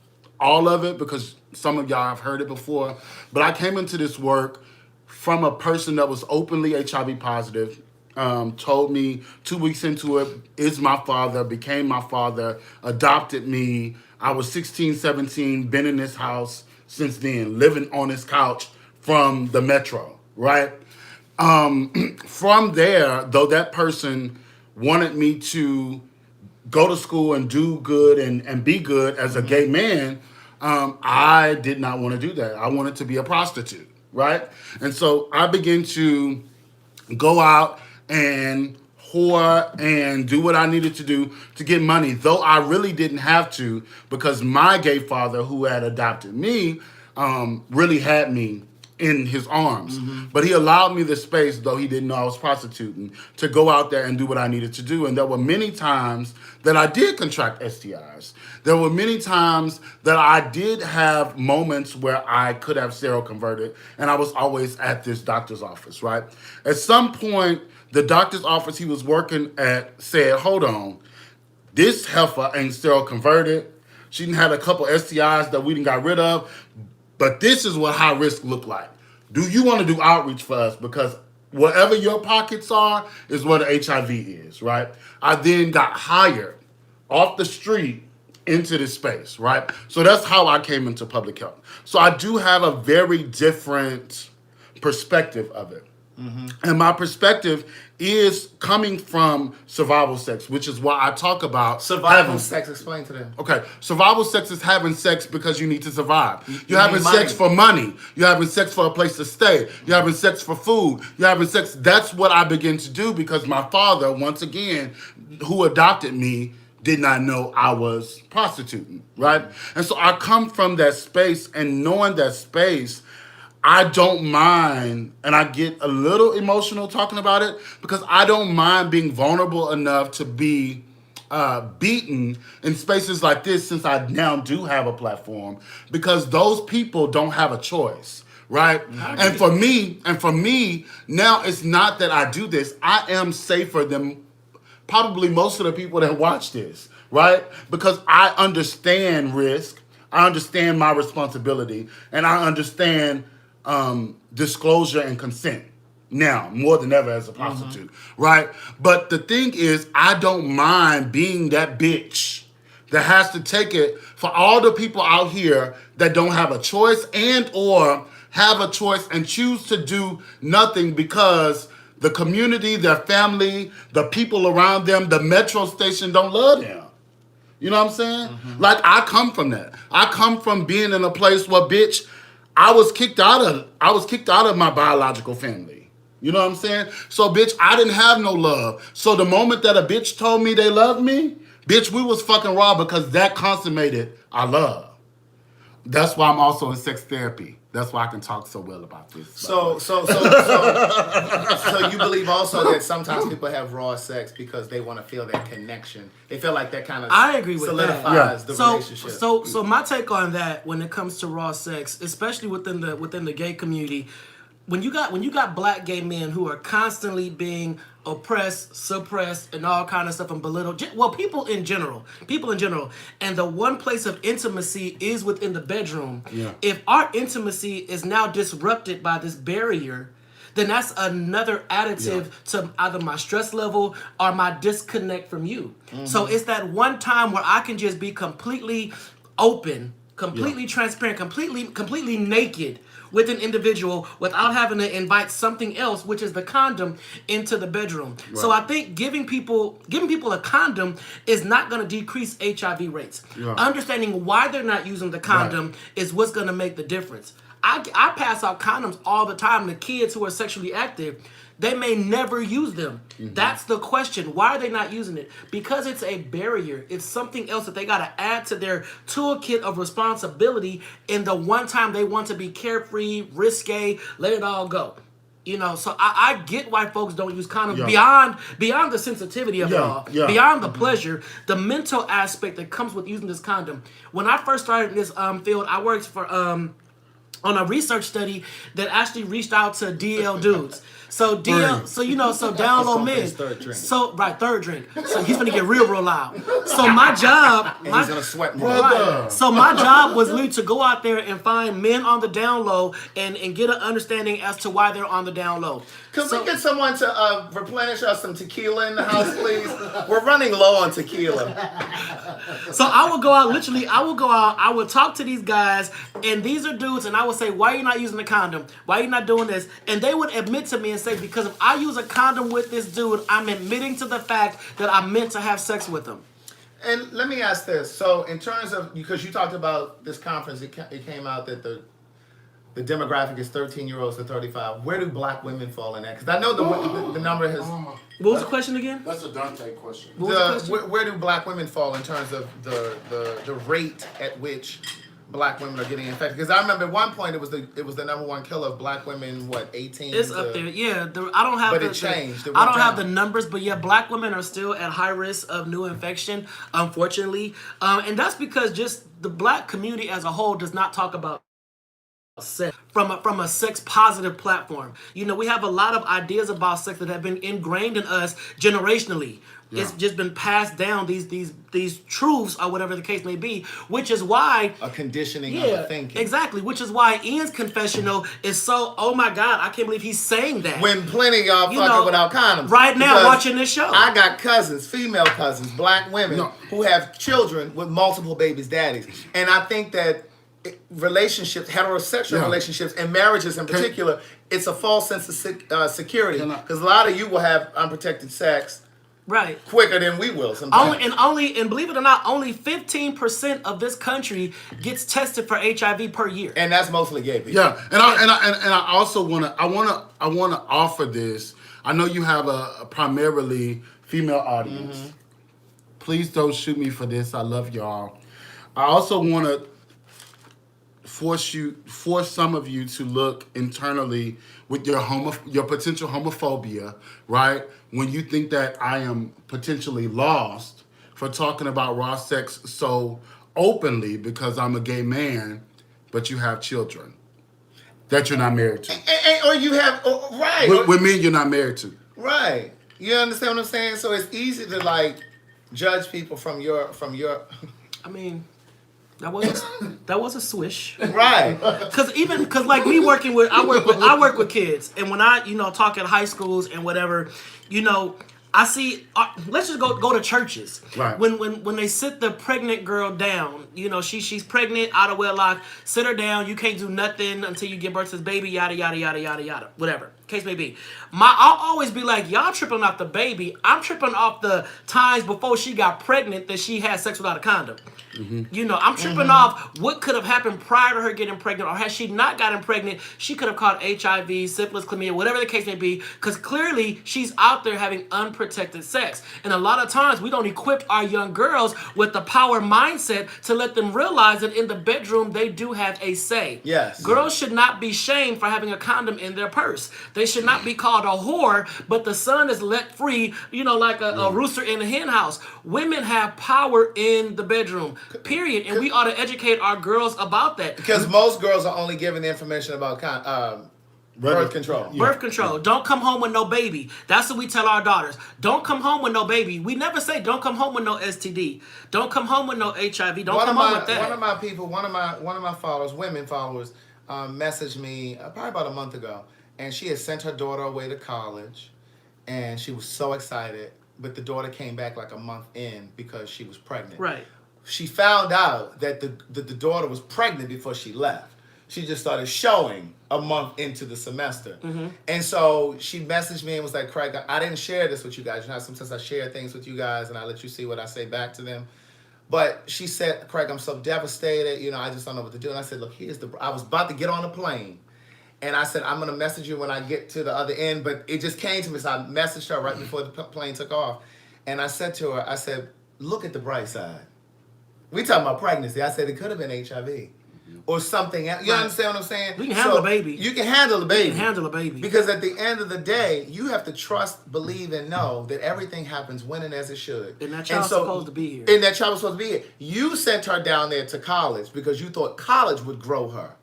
it because some of y'all have heard it before. But I came into this work from a person that was openly HIV positive. Told me 2 weeks into it, is my father, became my father, adopted me. I was 16, 17, been in this house since then, living on this couch from the metro, right? From there, though that person wanted me to go to school and do good and be good as a gay man, I did not want to do that. I wanted to be a prostitute, right? And so I began to go out and whore and do what I needed to do to get money, though I really didn't have to because my gay father, who had adopted me, really had me in his arms. But he allowed me the space, though he didn't know I was prostituting, to go out there and do what I needed to do. And there were many times that I did contract STIs. There were many times that I did have moments where I could have seroconverted, and I was always at this doctor's office, right? At some point, the doctor's office he was working at said, hold on, this heifer ain't seroconverted. She done had a couple STIs that we done got rid of, but this is what high risk look like. Do you want to do outreach for us? Because whatever your pockets are is what the HIV is, right? I then got hired off the street into this space, right? So that's how I came into public health. So I do have a very different perspective of it. And my perspective is coming from survival sex, which is why I talk about Survival sex, explain to them. Okay, survival sex is having sex because you need to survive. You're need having sex for money. You're having sex for a place to stay. You're having sex for food. You're having sex. That's what I begin to do because my father, once again, who adopted me, did not know I was prostituting, right? And so I come from that space, and knowing that space, I don't mind, and I get a little emotional talking about it because I don't mind being vulnerable enough to be beaten in spaces like this, since I now do have a platform, because those people don't have a choice, right? And for me, now it's not that I do this. I am safer than probably most of the people that watch this, right? Because I understand risk, I understand my responsibility, and I understand disclosure and consent now more than ever as a prostitute, right? But the thing is, I don't mind being that bitch that has to take it for all the people out here that don't have a choice and or have a choice and choose to do nothing because the community, their family, the people around them, the metro station don't love them. You know what I'm saying? Like, I come from that. I come from being in a place where, bitch, I was kicked out of my biological family. You know what I'm saying? So, bitch, I didn't have no love. So the moment that a bitch told me they loved me, bitch, we was fucking raw because that consummated our love. That's why I'm also in sex therapy. That's why I can talk so well about this. So you believe also that sometimes people have raw sex because they want to feel that connection. They feel like that kind of I agree with that. solidifies the relationship. So my take on that when it comes to raw sex, especially within the gay community, when you got black gay men who are constantly being oppressed, suppressed, and all kind of stuff and belittled. Well, people in general, and the one place of intimacy is within the bedroom. Yeah. If our intimacy is now disrupted by this barrier, then that's another additive to either my stress level or my disconnect from you. So it's that one time where I can just be completely open, completely transparent, completely naked with an individual without having to invite something else, which is the condom, into the bedroom. Right. So I think giving people a condom is not going to decrease HIV rates. Yeah. Understanding why they're not using the condom is what's going to make the difference. I pass out condoms all the time to kids who are sexually active. They may never use them. That's the question. Why are they not using it? Because it's a barrier. It's something else that they got to add to their toolkit of responsibility in the one time they want to be carefree, risque, let it all go. You know, so I get why folks don't use condoms beyond the sensitivity of it all, beyond the pleasure, the mental aspect that comes with using this condom. When I first started in this field, I worked for on a research study that actually reached out to DL dudes. So DL, so down low men. Third drink. So third drink. So he's gonna get real loud. So my job, And he's gonna sweat more. right. So my job was literally to go out there and find men on the down low and get an understanding as to why they're on the down low. Could we get someone to replenish us some tequila in the house, please? We're running low on tequila. So I would go out, I would talk to these guys, and these are dudes, and I would say, why are you not using a condom? Why are you not doing this? And they would admit to me and say, because if I use a condom with this dude, I'm admitting to the fact that I meant to have sex with him. And let me ask this. So in terms of, because you talked about this conference, it came out that the demographic is 13-year-olds to 35. Where do black women fall in that? Because I know the number has... What was the question again? That's a Dante question. Where do black women fall in terms of the rate at which black women are getting infected? Because I remember at one point it was the number one killer of black women. 18? It's up there. Yeah, I don't have. But it changed. I don't have the numbers, but yeah, black women are still at high risk of new infection, unfortunately, and that's because just the black community as a whole does not talk about sex from a sex positive platform. We have a lot of ideas about sex that have been ingrained in us generationally. Yeah. It's just been passed down, these truths or whatever the case may be, which is why a conditioning of a thinking. Exactly, which is why Ian's confessional is so, oh my God, I can't believe he's saying that. When plenty of y'all fucking without condoms. Right now watching this show. I got cousins, female cousins, black women who have children with multiple babies' daddies. And I think that relationships, heterosexual relationships, and marriages in particular, it's a false sense of security. Because a lot of you will have unprotected sex quicker than we will sometimes. And believe it or not, only 15% of this country gets tested for HIV per year. And that's mostly gay people. Yeah, and I also wanna offer this. I know you have a primarily female audience. Mm-hmm. Please don't shoot me for this. I love y'all. I also want to force some of you to look internally with your potential homophobia, right? When you think that I am potentially lost for talking about raw sex so openly because I'm a gay man, but you have children that you're not married to. Or you have, with me, you're not married to. Right. You understand what I'm saying? So it's easy to judge people from your. I mean, that was a swish, right? Because like me I work with kids, and when I talk at high schools and whatever, I see. Let's just go to churches. Right. When they sit the pregnant girl down, she's pregnant, out of wedlock. Sit her down. You can't do nothing until you give birth to this baby. Yada yada yada yada yada. Whatever case may be. I'll always be like, y'all tripping off the baby. I'm tripping off the times before she got pregnant that she had sex without a condom. Mm-hmm. I'm tripping off what could have happened prior to her getting pregnant, or had she not gotten pregnant, she could have caught HIV, syphilis, chlamydia, whatever the case may be, because clearly she's out there having unprotected sex. And a lot of times we don't equip our young girls with the power mindset to let them realize that in the bedroom they do have a say. Yes. Girls should not be shamed for having a condom in their purse. They should not be called a whore, but the son is let free, like a rooster in a hen house. Women have power in the bedroom. Period. And we ought to educate our girls about that. Because most girls are only given the information about birth control. Birth control. Don't come home with no baby. That's what we tell our daughters. Don't come home with no baby. We never say don't come home with no STD. Don't come home with no HIV. Don't come home with that. One of my people, one of my followers, women followers, messaged me probably about a month ago, and she had sent her daughter away to college, and she was so excited, but the daughter came back like a month in because she was pregnant. Right. She found out that the daughter was pregnant before she left. She just started showing a month into the semester. Mm-hmm. And so she messaged me and was like, Craig, I didn't share this with you guys. Sometimes I share things with you guys and I let you see what I say back to them. But she said, Craig, I'm so devastated. I just don't know what to do. And I said, look, I was about to get on a plane. And I said, I'm going to message you when I get to the other end. But it just came to me. So I messaged her right before the plane took off. And I said to her, look at the bright side. We talking about pregnancy. I said it could have been HIV or something else. You understand what I'm saying? We can handle a baby. You can handle a baby. You can handle a baby. Because at the end of the day, you have to trust, believe, and know that everything happens when and as it should. And that child's supposed to be here. And that child was supposed to be here. You sent her down there to college because you thought college would grow her.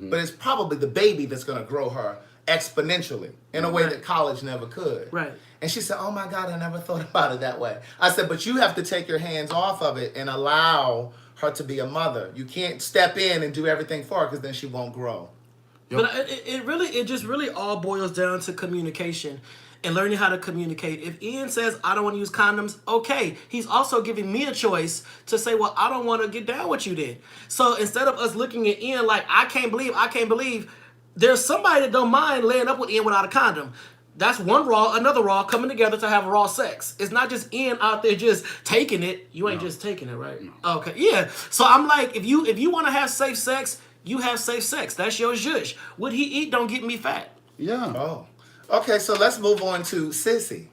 but it's probably the baby that's going to grow her exponentially in a way that college never could. Right. And she said, oh my God, I never thought about it that way. I said, but you have to take your hands off of it and allow her to be a mother. You can't step in and do everything for her because then she won't grow. But it just really all boils down to communication and learning how to communicate. If Ian says, I don't want to use condoms, okay. He's also giving me a choice to say, well, I don't want to get down with you then. So instead of us looking at Ian like, I can't believe, there's somebody that don't mind laying up with Ian without a condom. That's one raw, another raw coming together to have raw sex. It's not just Ian out there just taking it. You ain't just taking it, right? No. Okay, yeah. So I'm like, if you want to have safe sex, you have safe sex. That's your zhuzh. What he eat don't get me fat. Yeah. Oh. Okay, so let's move on to sissy.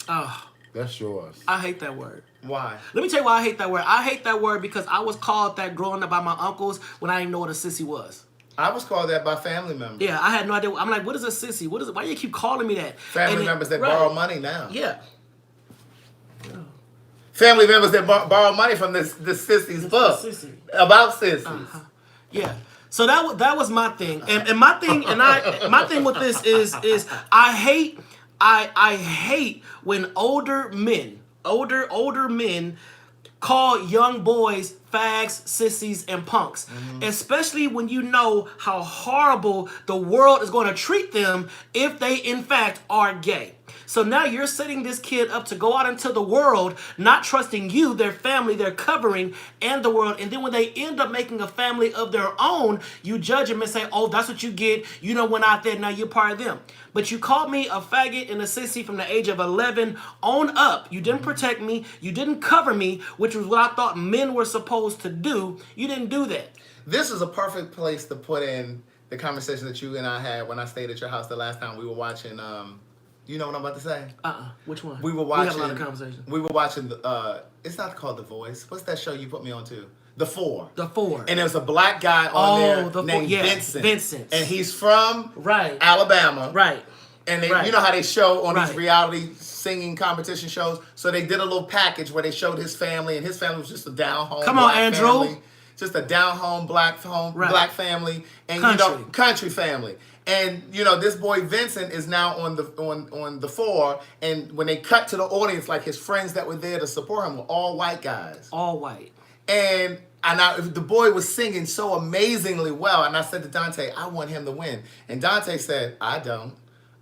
Oh, That's yours. I hate that word. Why? Let me tell you why I hate that word. I hate that word because I was called that growing up by my uncles when I didn't know what a sissy was. I was called that by family members. Yeah, I had no idea. I'm like, what is a sissy? What is it? Why do you keep calling me that? Family members that borrow money now. Yeah. Family members that borrow money from this sissy's book sissy. about sissies. Yeah. So that was my thing. And my thing my thing with this is I hate when older men call young boys fags, sissies, and punks. Especially when you know how horrible the world is going to treat them if they in fact are gay. So now you're setting this kid up to go out into the world, not trusting you, their family, their covering, and the world. And then when they end up making a family of their own, you judge them and say, oh, that's what you get. You done went out there, now you're part of them. But you called me a faggot and a sissy from the age of 11 on up. You didn't protect me. You didn't cover me, which was what I thought men were supposed to do. You didn't do that. This is a perfect place to put in the conversation that you and I had when I stayed at your house the last time we were watching. You know what I'm about to say? Which one? We were watching. We had a lot of conversation. We were watching. It's not called The Voice. What's that show you put me on to? The Four. The Four. And there's a black guy on there named Vincent. And he's from Alabama. Right. And they, you know how they show on these reality singing competition shows. So they did a little package where they showed his family, and his family was just a down home. Come on, Andrew. Family, just a down home black family, and country family. And this boy Vincent is now on the Four, and when they cut to the audience, like his friends that were there to support him were all white guys. All white. And the boy was singing so amazingly well, and I said to Dante, I want him to win. And Dante said, I don't.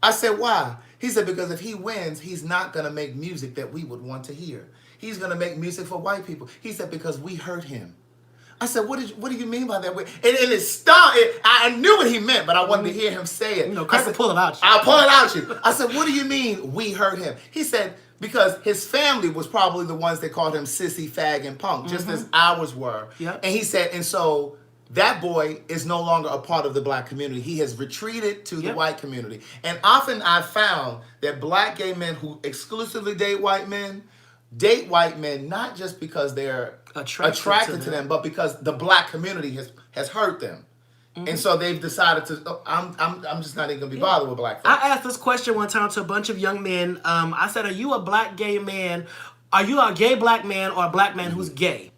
I said, why? He said, because if he wins, he's not going to make music that we would want to hear. He's going to make music for white people. He said, because we hurt him. I said, what do you mean by that? And it stung. I knew what he meant, but I wanted to hear him say it. Craig will pull it out. I'll pull it out you. I said, what do you mean we hurt him? He said, because his family was probably the ones that called him sissy, fag, and punk, just as ours were. Yep. And he said, and so that boy is no longer a part of the black community. He has retreated to the white community. And often I've found that black gay men who exclusively date white men not just because they're attracted to them, but because the black community has hurt them. And so they've decided to, I'm just not even going to be bothered with black folks. I asked this question one time to a bunch of young men. I said, are you a black gay man? Are you a gay black man or a black man who's gay?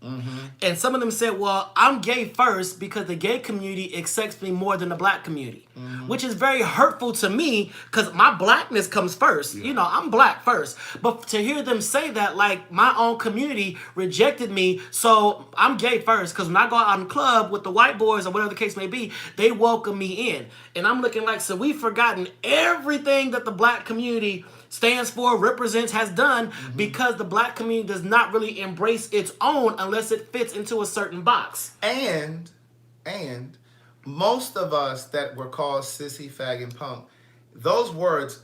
And some of them said, well, I'm gay first because the gay community accepts me more than the black community, which is very hurtful to me because my blackness comes first. I'm black first. But to hear them say that, like, my own community rejected me, so I'm gay first because when I go out in the club with the white boys or whatever the case may be, they welcome me in. And I'm looking like, so we've forgotten everything that the black community stands for, represents, has done, because the black community does not really embrace its own unless it fits into a certain box. And most of us that were called sissy, fag, and punk, those words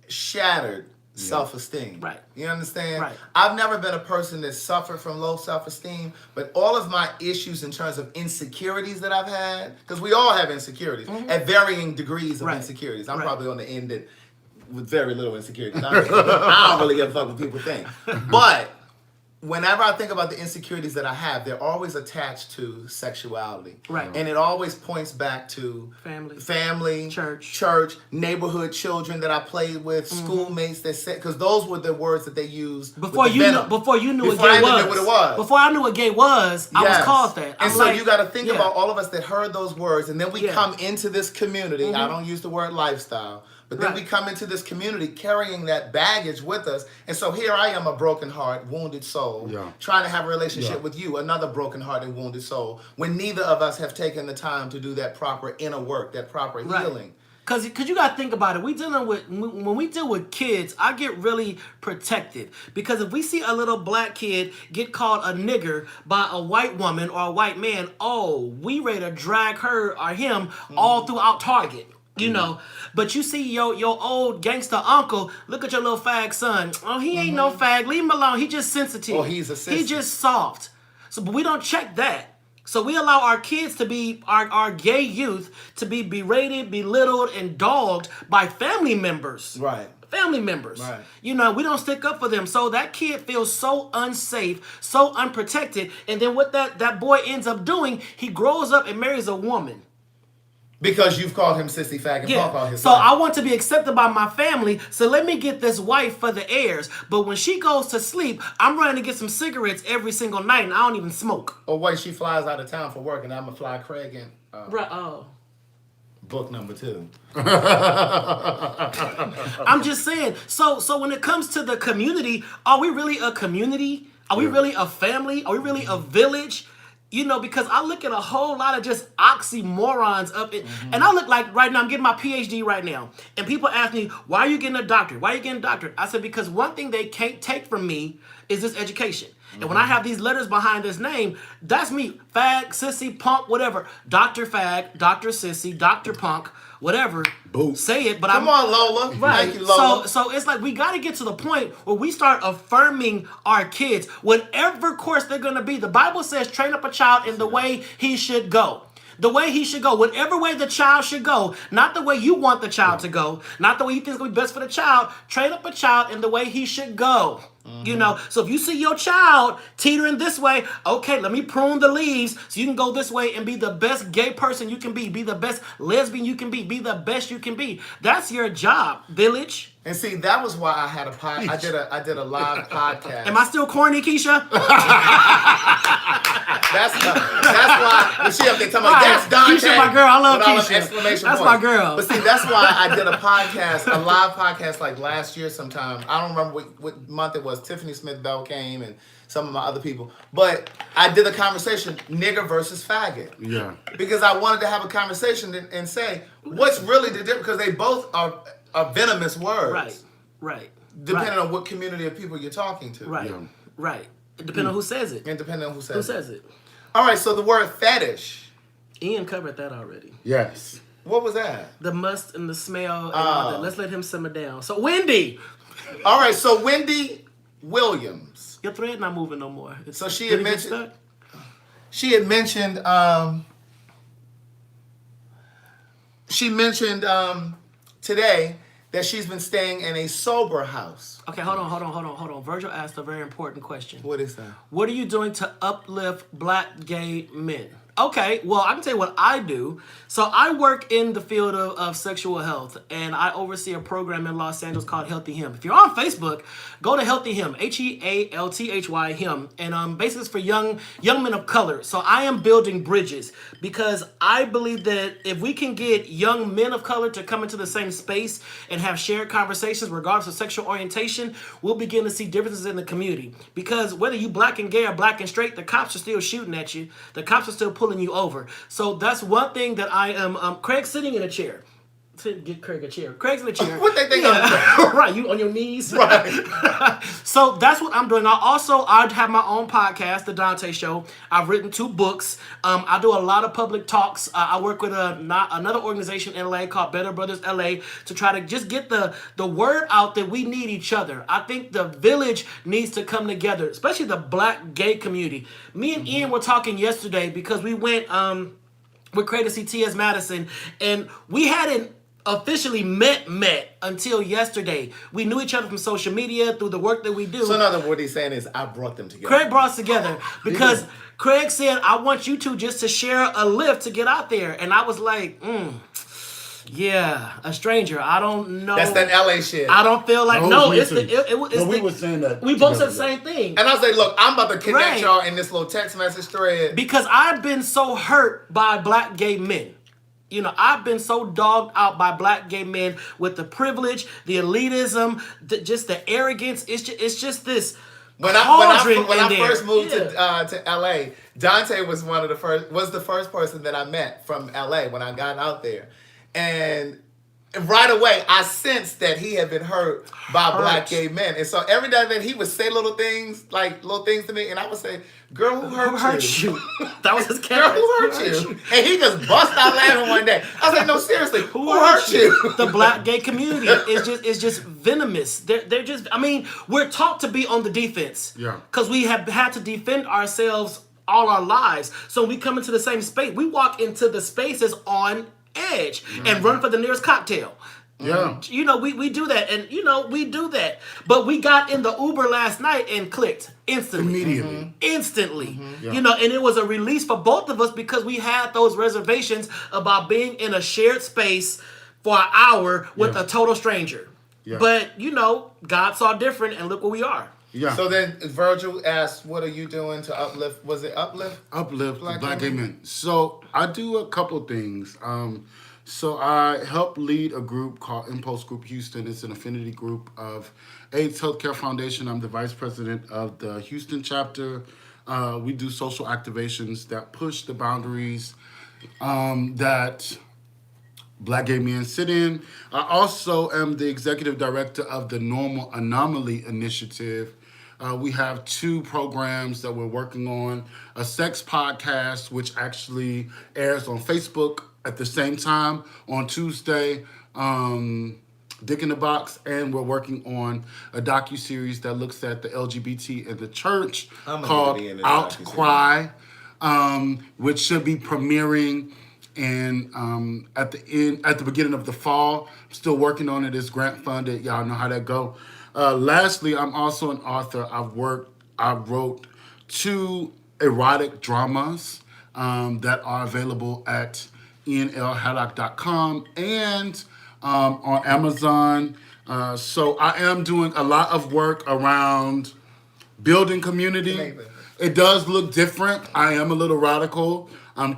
shattered self-esteem. Right. You understand? Right. I've never been a person that suffered from low self-esteem, but all of my issues in terms of insecurities that I've had, because we all have insecurities at varying degrees of insecurities. I'm probably on the end that with very little insecurity. I don't really give a fuck what people think. But whenever I think about the insecurities that I have, they're always attached to sexuality. Right. And it always points back to family, church, neighborhood children that I played with, schoolmates that said, because those were the words that they used before you knew what gay was. Before I knew what gay was, I was called that. And so you got to think about all of us that heard those words, and then we come into this community. I don't use the word lifestyle. But then we come into this community carrying that baggage with us. And so here I am, a broken heart, wounded soul, trying to have a relationship with you, another broken heart and wounded soul, when neither of us have taken the time to do that proper inner work, that proper healing. Because you got to think about it. When we deal with kids, I get really protected. Because if we see a little black kid get called a nigger by a white woman or a white man, we ready to drag her or him all throughout Target. You know, but you see your old gangster uncle, look at your little fag son. Oh, he ain't no fag. Leave him alone. He just sensitive. Oh, he's a sensitive. He just soft. So, but we don't check that. So we allow our kids to be, our gay youth to be berated, belittled, and dogged by family members. Right. Family members. Right. You know, we don't stick up for them. So that kid feels so unsafe, so unprotected. And then what that boy ends up doing, he grows up and marries a woman. Because you've called him sissy, fag, and punk all his So life. I want to be accepted by my family, so let me get this wife for the heirs. But when she goes to sleep, I'm running to get some cigarettes every single night, and I don't even smoke. Or wait, she flies out of town for work, and I'm going to fly Craig in. Book number 2. I'm just saying. So when it comes to the community, are we really a community? Are we really a family? Are we really a village? You know, because I look at a whole lot of just oxymorons up in, and I look like right now, I'm getting my PhD right now. And people ask me, why are you getting a doctorate? Why are you getting a doctorate? I said, because one thing they can't take from me is this education. And when I have these letters behind this name, that's me. Fag, sissy, punk, whatever. Dr. Fag, Dr. Sissy, Dr. Punk, whatever. Boo. Say it, but Come on, Lola. Right. Thank you, Lola. So it's like we got to get to the point where we start affirming our kids, whatever course they're going to be. The Bible says, train up a child in the way he should go. The way he should go, whatever way the child should go, not the way you want the child to go, not the way you think is going to be best for the child. Train up a child in the way he should go. You know, so if you see your child teetering this way, okay, let me prune the leaves so you can go this way and be the best gay person you can be the best lesbian you can be the best you can be. That's your job, village. And see, that was why I had I did a live podcast. Am I still corny, Keisha? That's why when she up there talking about that's Dante. Keisha, my girl. I love Keisha. That's my girl. But see, that's why I did a live podcast like last year sometime. I don't remember what month it was. Tiffany Smith Bell came and some of my other people. But I did a conversation, nigger versus faggot. Yeah. Because I wanted to have a conversation and say, what's really the difference? Because they both are venomous words. Right. Depending on what community of people you're talking to. Right. Depending on who says it. And depending on who says Who says it? All right, so the word fetish. Ian covered that already. Yes. What was that? The must and the smell and all that. Let's let him simmer down. So Wendy. All right, so Wendy Williams. Your thread not moving no more. So she had mentioned today that she's been staying in a sober house. Okay, hold on. Virgil asked a very important question. What is that? What are you doing to uplift black gay men? Okay, well, I can tell you what I do. So I work in the field of sexual health, and I oversee a program in Los Angeles called Healthy Him. If you're on Facebook, go to Healthy Him, HEALTHY Him, and basically it's for young men of color. So I am building bridges because I believe that if we can get young men of color to come into the same space and have shared conversations regardless of sexual orientation, we'll begin to see differences in the community. Because whether you black and gay or black and straight, the cops are still shooting at you. The cops are still pulling you over. So that's one thing that I am. Craig's sitting in a chair. Get Craig a chair. Craig's in a chair. What they think? Right, you on your knees. Right. So that's what I'm doing. I have my own podcast, The Dante Show. I've written 2 books. I do a lot of public talks. I work with another organization in LA called Better Brothers LA to try to just get the word out that we need each other. I think the village needs to come together, especially the black gay community. Me and Ian were talking yesterday because we went with Craig to see T.S. Madison, and we had officially met until yesterday. We knew each other from social media through the work that we do. So in other words, what he's saying is, I brought them together. Craig brought us together because Craig said, I want you two just to share a lift to get out there. And I was like, yeah, a stranger. I don't know. That's that LA shit. I don't feel like, we were saying that. We both said the same thing. And I was like, look, I'm about to connect y'all in this little text message thread. Because I've been so hurt by black gay men. You know, I've been so dogged out by black gay men with the privilege, the elitism, just the arrogance. It's just this. When I first moved to LA, Dante was the first person that I met from LA when I got out there. And right away, I sensed that he had been hurt by black gay men. And so every day that he would say little things to me, and I would say, girl, who hurt you? That was his character. Girl, who hurt you? And he just bust out laughing one day. I was like, no, seriously, who hurt you? The black gay community is just venomous. They're just, I mean, we're taught to be on the defense. Yeah. Because we have had to defend ourselves all our lives. So we come into the same space. We walk into the spaces on edge and run for the nearest cocktail. Yeah. You know, we do that, and we do that. But we got in the Uber last night and clicked instantly. Immediately. Instantly. Yeah. You know, and it was a release for both of us because we had those reservations about being in a shared space for an hour with a total stranger. Yeah. But, God saw different, and look where we are. Yeah. So then Virgil asked, what are you doing to uplift? Was it uplift? Uplift black gay men. So I do a couple things. So I help lead a group called Impulse Group Houston. It's an affinity group of AIDS Healthcare Foundation. I'm the vice president of the Houston chapter. We do social activations that push the boundaries that black gay men sit in. I also am the executive director of the Normal Anomaly Initiative. We have 2 programs that we're working on. A sex podcast, which actually airs on Facebook at the same time on Tuesday, Dick in the Box, and we're working on a docuseries that looks at the LGBT in the church called Outcry, which should be premiering at the beginning of the fall. I'm still working on it. It's grant funded. Y'all know how that go. Lastly, I'm also an author. I wrote 2 erotic dramas that are available at ianlhaddock.com and on Amazon. So I am doing a lot of work around building community. It does look different. I am a little radical. I'm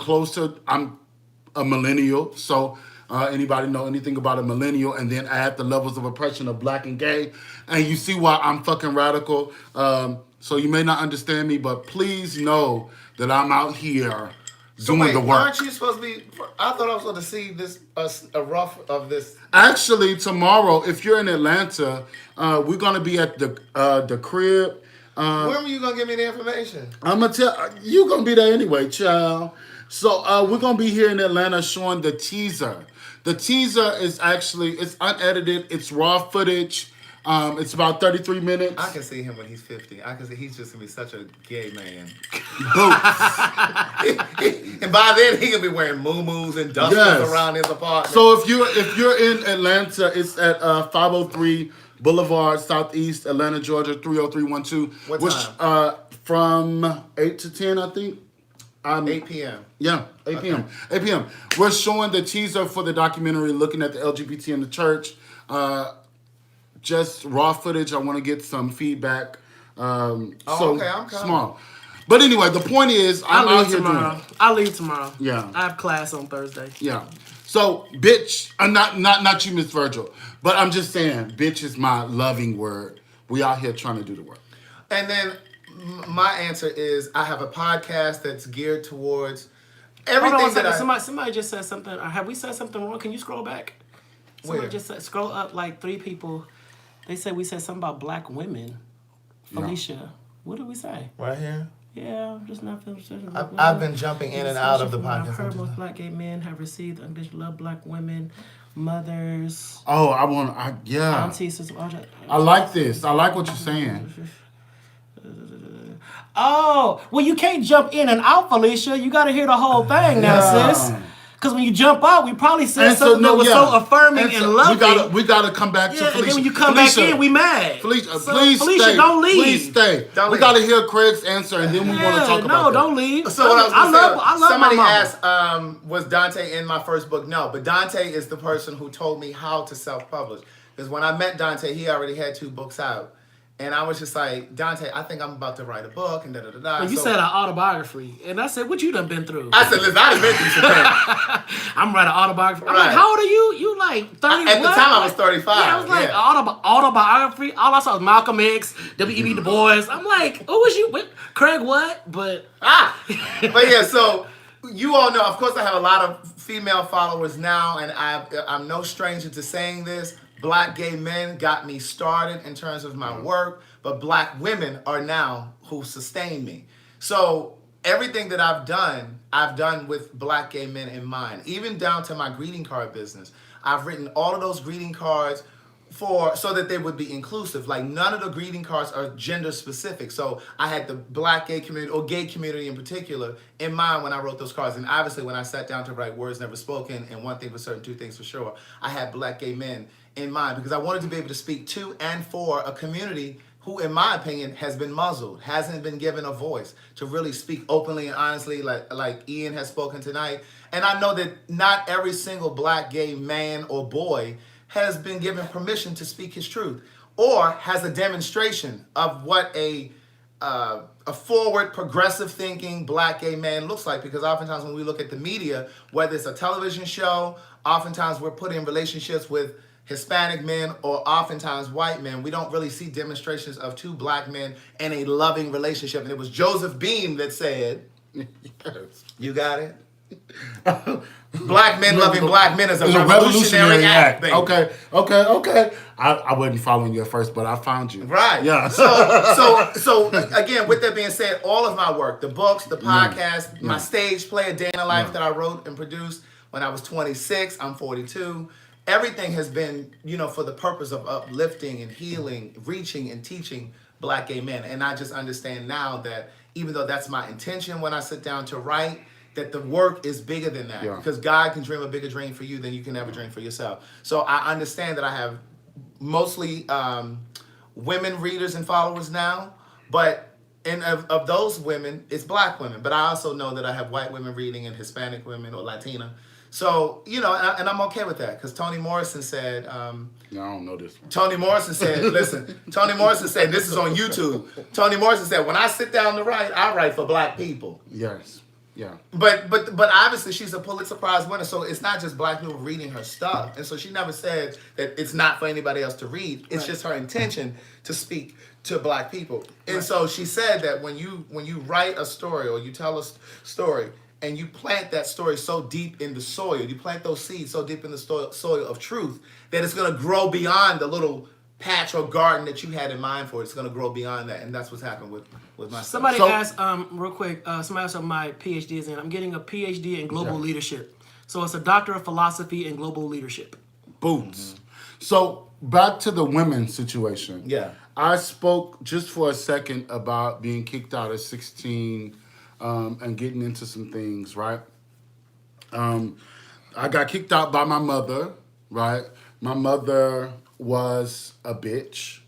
a millennial, so anybody know anything about a millennial, and then add the levels of oppression of black and gay, and you see why I'm fucking radical. So you may not understand me, but please know that I'm out here doing the work. Aren't you supposed to be? I thought I was going to see this a rough of this. Actually, tomorrow, if you're in Atlanta, we're going to be at the crib. When are you going to give me the information? I'm going to tell you. Going to be there anyway, child. So we're going to be here in Atlanta showing the teaser. The teaser is it's unedited. It's raw footage. It's about 33 minutes. I can see him when he's 50. I can see he's just going to be such a gay man. And by then, he going to be wearing muumuus and dusters around his apartment. So if you're in Atlanta, it's at 503 Boulevard, Southeast Atlanta, Georgia, 30312. What time? From 8 to 10, I think. 8 p.m. Yeah, 8 p.m. 8 p.m. We're showing the teaser for the documentary looking at the LGBT in the church. Just raw footage. I want to get some feedback. Okay, I'm small. But anyway, the point is, I'm out here tomorrow. I leave tomorrow. Yeah, I have class on Thursday. Yeah. So, bitch, not you, Miss Virgil, but I'm just saying, bitch is my loving word. We out here trying to do the work. And then my answer is, I have a podcast that's geared towards everything Somebody just said something. Have we said something wrong? Can you scroll back? Somebody just said, scroll up like 3 people. They said we said something about black women. Felicia, yeah. What did we say? Right here? Yeah, I'm just not feeling. I've been jumping in and out of the podcast. I've heard most black gay men have received unconditional love. Black women, mothers. Oh, yeah. Aunties, sisters. I like this. I like what you're saying. Oh, well, you can't jump in and out, Felicia. You got to hear the whole thing now, sis. Because when you jump out, we probably said And something that was so affirming And and so loving. we gotta come back to Yeah, Felicia. and then when you come Felicia, back in, we mad. Felicia, So, please Felicia, stay. don't leave. Please stay. Don't We leave. gotta hear Craig's answer, and then we want to talk about that. don't leave. So what I was gonna say, I love somebody my mama. asked, was Dante in my first book? No, but Dante is the person who told me how to self-publish. Because when I met Dante, he already had 2 books out. And I was just like, Dante, I think I'm about to write a book, and da-da-da-da. Well, you said an autobiography, and I said, what you done been through? I said, listen, I done been through some things. I'm writing an autobiography. I'm Right. like, how old are you? You like 30? At the time, I was 35. Yeah, I was like, yeah. autobiography? All I saw was Malcolm X, W.E.B. Du Bois. I'm like, who was you? What? Craig what? But But yeah, so you all know, of course, I have a lot of female followers now, and I'm no stranger to saying this. Black gay men got me started in terms of my work, but black women are now who sustain me. So everything that I've done with black gay men in mind, even down to my greeting card business. I've written all of those greeting cards so that they would be inclusive. Like, none of the greeting cards are gender specific. So I had the black gay community, or gay community in particular, in mind when I wrote those cards. And obviously when I sat down to write Words Never Spoken, and One Thing for Certain, Two Things for Sure, I had black gay men in mind because I wanted to be able to speak to and for a community who, in my opinion, has been muzzled, hasn't been given a voice to really speak openly and honestly, like Ian has spoken tonight. And I know that not every single black gay man or boy has been given permission to speak his truth, or has a demonstration of what a forward, progressive thinking black gay man looks like. Because oftentimes when we look at the media, whether it's a television show, oftentimes we're put in relationships with Hispanic men or oftentimes white men. We don't really see demonstrations of 2 black men in a loving relationship. And it was Joseph Beam that said, Yes. you got it? Black men loving black men is a revolutionary act. Baby. Okay. I wasn't following you at first, but I found you. Right. Yeah. So again, with that being said, all of my work, the books, the podcast, my stage play, A Day in the Life that I wrote and produced when I was 26, I'm 42. Everything has been, for the purpose of uplifting and healing, reaching and teaching black gay men. And I just understand now that even though that's my intention when I sit down to write, that the work is bigger than that. Yeah. Because God can dream a bigger dream for you than you can ever dream for yourself. So I understand that I have mostly women readers and followers now, but of those women, it's black women. But I also know that I have white women reading and Hispanic women or Latina. So, and I'm okay with that, because Toni Morrison said... No, I don't know this one. Toni Morrison said, listen, Toni Morrison said, this is on YouTube. Toni Morrison said, when I sit down to write, I write for black people. Yes. Yeah. But obviously she's a Pulitzer Prize winner, so it's not just black people reading her stuff. And so she never said that it's not for anybody else to read. It's just her intention to speak to black people. And so she said that when you write a story or you tell a story and you plant that story so deep in the soil, you plant those seeds so deep in the soil of truth, that it's going to grow beyond the little patch or garden that you had in mind for it. It's going to grow beyond that. And that's what's happened with my somebody stuff. asked, real quick, somebody asked what my PhD is in. I'm getting a PhD in global leadership. So it's a Doctor of Philosophy in Global Leadership. Boots. So back to the women's situation. Yeah. I spoke just for a second about being kicked out at 16 and getting into some things, right? I got kicked out by my mother, right? My mother was a bitch.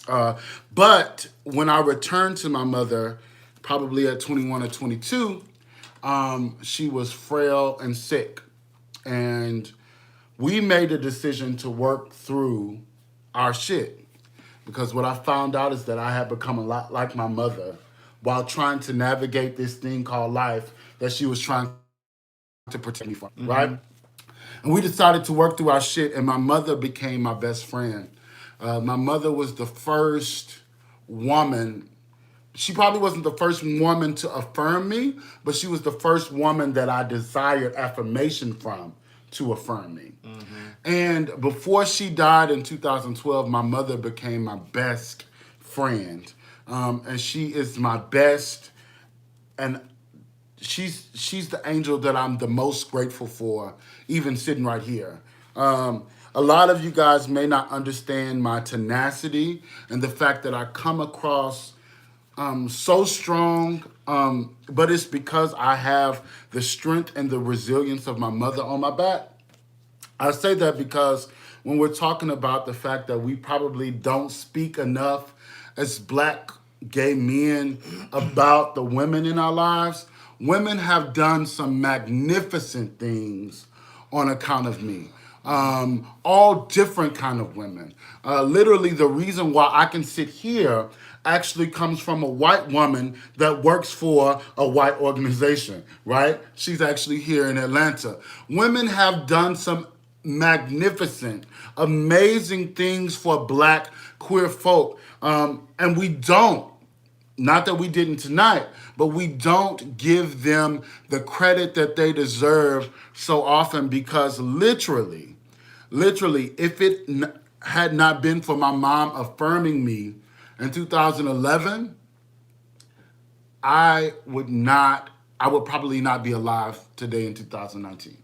But when I returned to my mother, probably at 21 or 22, she was frail and sick. And we made a decision to work through our shit. Because what I found out is that I had become a lot like my mother while trying to navigate this thing called life that she was trying to protect me from, right? And we decided to work through our shit, and my mother became my best friend. My mother was the first woman. She probably wasn't the first woman to affirm me, but she was the first woman that I desired affirmation from to affirm me. And before she died in 2012, my mother became my best friend. And she is my best, and she's the angel that I'm the most grateful for, even sitting right here. A lot of you guys may not understand my tenacity and the fact that I come across so strong But it's because I have the strength and the resilience of my mother on my back. I say that because when we're talking about the fact that we probably don't speak enough as black gay men about the women in our lives, women have done some magnificent things on account of me. All different kind of women. Literally, the reason why I can sit here actually comes from a white woman that works for a white organization, right? She's actually here in Atlanta. Women have done some magnificent, amazing things for black queer folk. And we don't, not that we didn't tonight, but we don't give them the credit that they deserve so often because literally, if it had not been for my mom affirming me in 2011, I would probably not be alive today in 2019.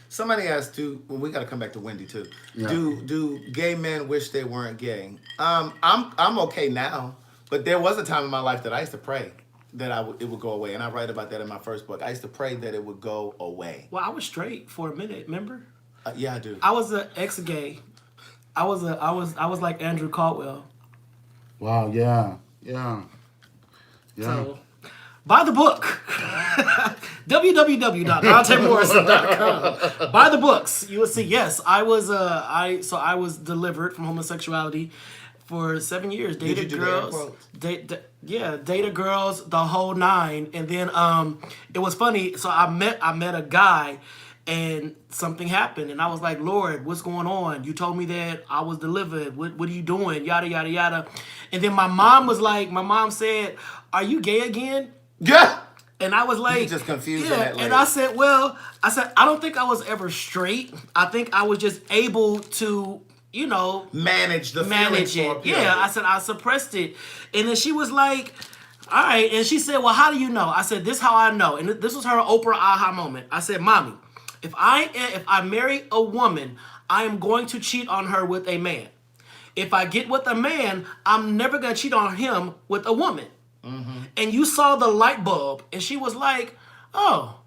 Somebody asked, well, we got to come back to Wendy too. Yeah. Do gay men wish they weren't gay? I'm okay now, but there was a time in my life that I used to pray that it would go away, and I write about that in my first book. I used to pray that it would go away. Well, I was straight for a minute. Remember? Yeah, I do. I was an ex-gay. I was like Andrew Caldwell. Wow, yeah. So, buy the book. www.DanteMorrison.com. Buy the books. You will see. Yes, I was delivered from homosexuality for 7 years. Dated girls. Dated girls, the whole nine. And then it was funny. So I met a guy. And something happened, and I was like, Lord, what's going on? You told me that I was delivered. What are you doing? Yada, yada, yada. And then my mom said, are you gay again? Yeah. And I was like, you just confused yeah. that lady. And I said, I don't think I was ever straight. I think I was just able to, manage it. Yeah, I said I suppressed it. And then she was like, all right. And she said, well, how do you know? I said, this is how I know. And this was her Oprah aha moment. I said, Mommy, if I marry a woman, I am going to cheat on her with a man. If I get with a man, I'm never going to cheat on him with a woman. Mm-hmm. And you saw the light bulb, and she was like, oh,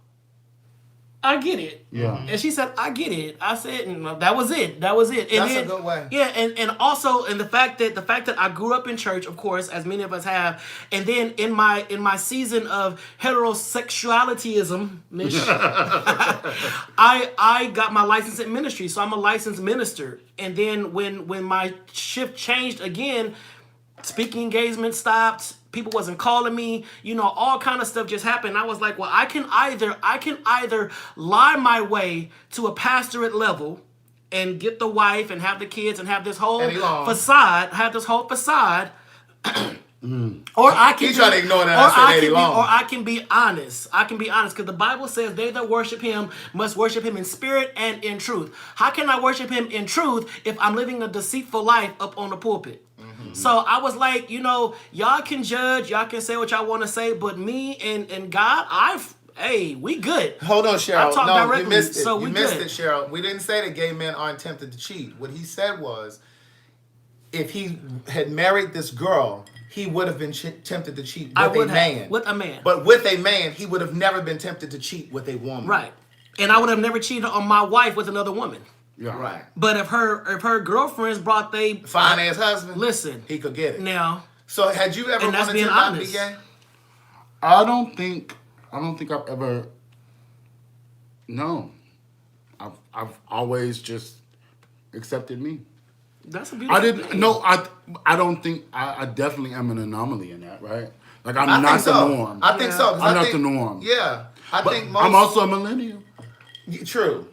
I get it. Yeah. And she said, I get it. I said, that was it. That was it. And that's a good way. Yeah, and also, and the fact that I grew up in church, of course, as many of us have, and then in my season of heterosexualityism, I got my license in ministry, so I'm a licensed minister. And then when my shift changed again, speaking engagement stopped. People wasn't calling me, all kind of stuff just happened. I was like, well, I can either lie my way to a pastorate level and get the wife and have the kids and have this whole facade, or I can trying to ignore that. Or I can be honest. Because the Bible says they that worship him must worship him in spirit and in truth. How can I worship him in truth if I'm living a deceitful life up on the pulpit? So I was like, y'all can judge, y'all can say what y'all want to say, but me and God, we good. Hold on, Cheryl. I talk directly, you missed it. so you we missed good. it, Cheryl. We didn't say that gay men aren't tempted to cheat. What he said was, if he had married this girl, he would have been tempted to cheat with a man. With a man. But with a man, he would have never been tempted to cheat with a woman. Right. And I would have never cheated on my wife with another woman. Yeah. Right. But if her girlfriends brought they fine ass husband, listen, he could get it. Now. So had you ever wanted to not be gay? I don't think I've ever. No. I've always just accepted me. That's a beautiful thing. I don't think I definitely am an anomaly in that, right? Like I'm not the norm. I think so. I'm not the norm. Yeah. I'm also a millennial. True.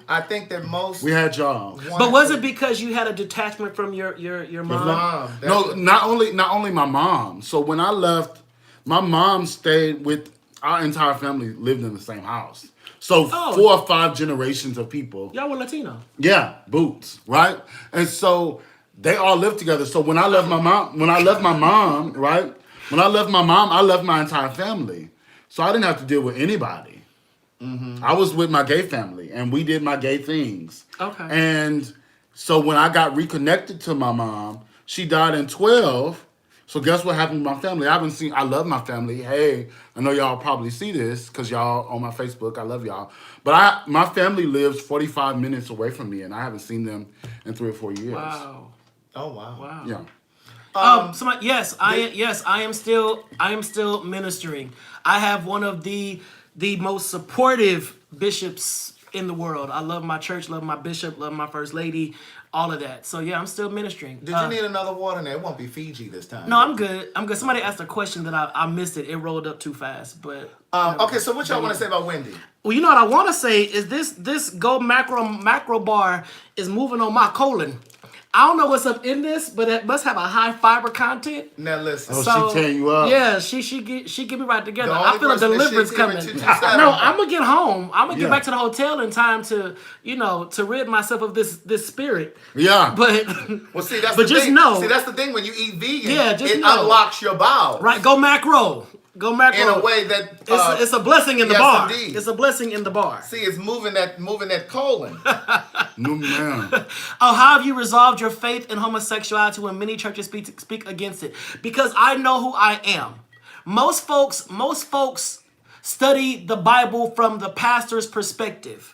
I think that most we had y'all. But was it because you had a detachment from your mom? No, not only my mom. So when I left, my mom stayed with our entire family lived in the same house. So 4 or 5 generations of people. Y'all were Latino. Yeah, boots, right? And so they all lived together. So when I left my mom, right? When I left my mom, I left my entire family. So I didn't have to deal with anybody. Mm-hmm. I was with my gay family, and we did my gay things. Okay. And so when I got reconnected to my mom, she died in 12. So guess what happened with my family? I love my family. Hey, I know y'all probably see this because y'all on my Facebook. I love y'all. But my family lives 45 minutes away from me, and I haven't seen them in 3 or 4 years. Wow. Oh wow. Wow. Yeah. Somebody, I am still ministering. I have one of the most supportive bishops in the world. I love my church, love my bishop, love my first lady, all of that. So yeah, I'm still ministering. Did you need another water? Now it won't be Fiji this time. No, I'm good. I'm good. Somebody asked a question that I missed it. It rolled up too fast, but. Okay, so what y'all want to say about Wendy? Well, you know what I want to say is this Go macro bar is moving on my colon. I don't know what's up in this, but it must have a high fiber content. Now listen. Oh, she tearing you up. Yeah, she get me right together. The I only feel a person that deliverance shits here coming. in 227. No, I'm gonna get home. I'm gonna get Yeah. back to the hotel in time to rid myself of this spirit. Yeah. But Well, see, that's but the just thing. know, See, that's the thing when you eat vegan. Yeah, just it know. unlocks your bowels. right? Go macro. In a way that It's a blessing in the yes, bar. indeed. It's a blessing in the bar. See, it's moving that colon. No, man. Oh, how have you resolved your faith in homosexuality when many churches speak against it? Because I know who I am. Most folks study the Bible from the pastor's perspective.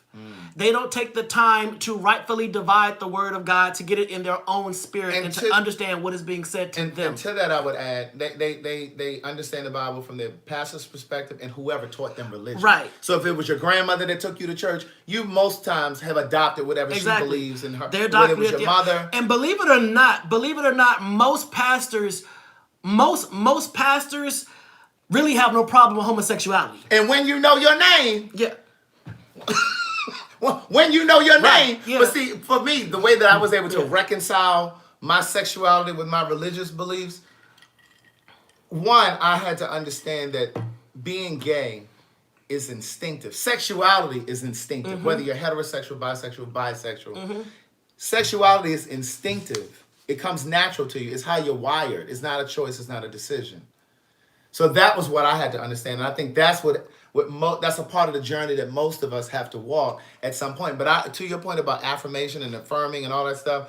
They don't take the time to rightfully divide the word of God to get it in their own spirit and to understand what is being said to them. And to that, I would add, they understand the Bible from their pastor's perspective and whoever taught them religion. Right. So if it was your grandmother that took you to church, you most times have adopted whatever she believes in her. Their Whether it was doctrine, your mother. And believe it or not, most pastors really have no problem with homosexuality. And when you know your name, Yeah. when you know your Right, name. yeah. But see, for me, the way that I was able to reconcile my sexuality with my religious beliefs, one, I had to understand that being gay is instinctive. Sexuality is instinctive, whether you're heterosexual, bisexual. Sexuality is instinctive. It comes natural to you. It's how you're wired. It's not a choice. It's not a decision. So that was what I had to understand, and I think that's that's a part of the journey that most of us have to walk at some point. But to your point about affirmation and affirming and all that stuff,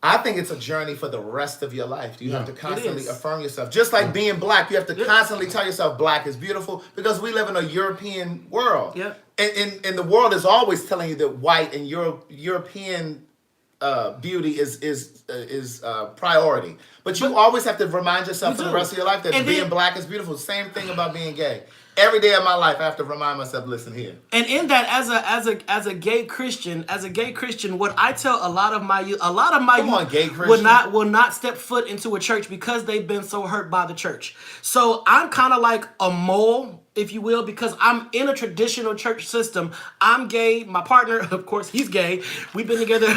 I think it's a journey for the rest of your life. You have to constantly affirm yourself. Just like being black, you have to constantly tell yourself black is beautiful because we live in a European world. Yeah. And the world is always telling you that white and European beauty is priority. But you always have to remind yourself for the rest of your life that being black is beautiful. Same thing about being gay. Every day of my life, I have to remind myself, listen here. And in that, as a gay Christian, what I tell a lot of my youth gay Christian. will not step foot into a church because they've been so hurt by the church. So I'm kind of like a mole, if you will, because I'm in a traditional church system. I'm gay. My partner, of course, he's gay. We've been together.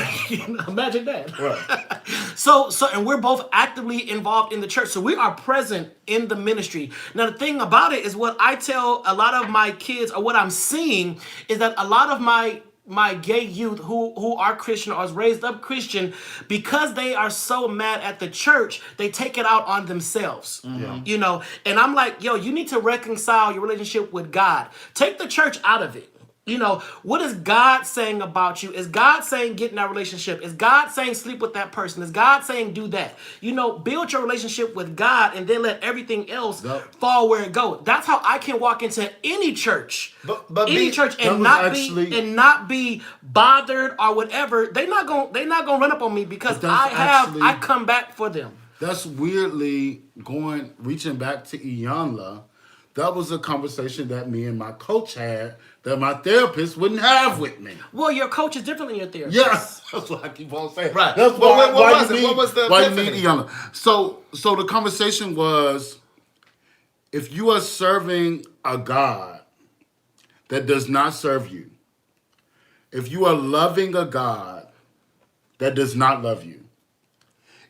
Imagine that. Right. So, and we're both actively involved in the church. So we are present in the ministry. Now, the thing about it is what I tell a lot of my kids, or what I'm seeing, is that a lot of my gay youth who are Christian or is raised up Christian, because they are so mad at the church, they take it out on themselves. You know, and I'm like, yo, you need to reconcile your relationship with God. Take the church out of it. You know, what is God saying about you? Is God saying get in that relationship? Is God saying sleep with that person? Is God saying do that? You know, build your relationship with God and then let everything else fall where it goes. That's how I can walk into any church, and not be bothered or whatever. They're not gonna run up on me because I come back for them. That's weirdly reaching back to Iyanla. That was a conversation that me and my coach had that my therapist wouldn't have with me. Well, your coach is different than your therapist. Yes, that's what I keep on saying. Right. That's What was the why you epiphany? need Iyanla. So the conversation was, if you are serving a God that does not serve you, if you are loving a God that does not love you,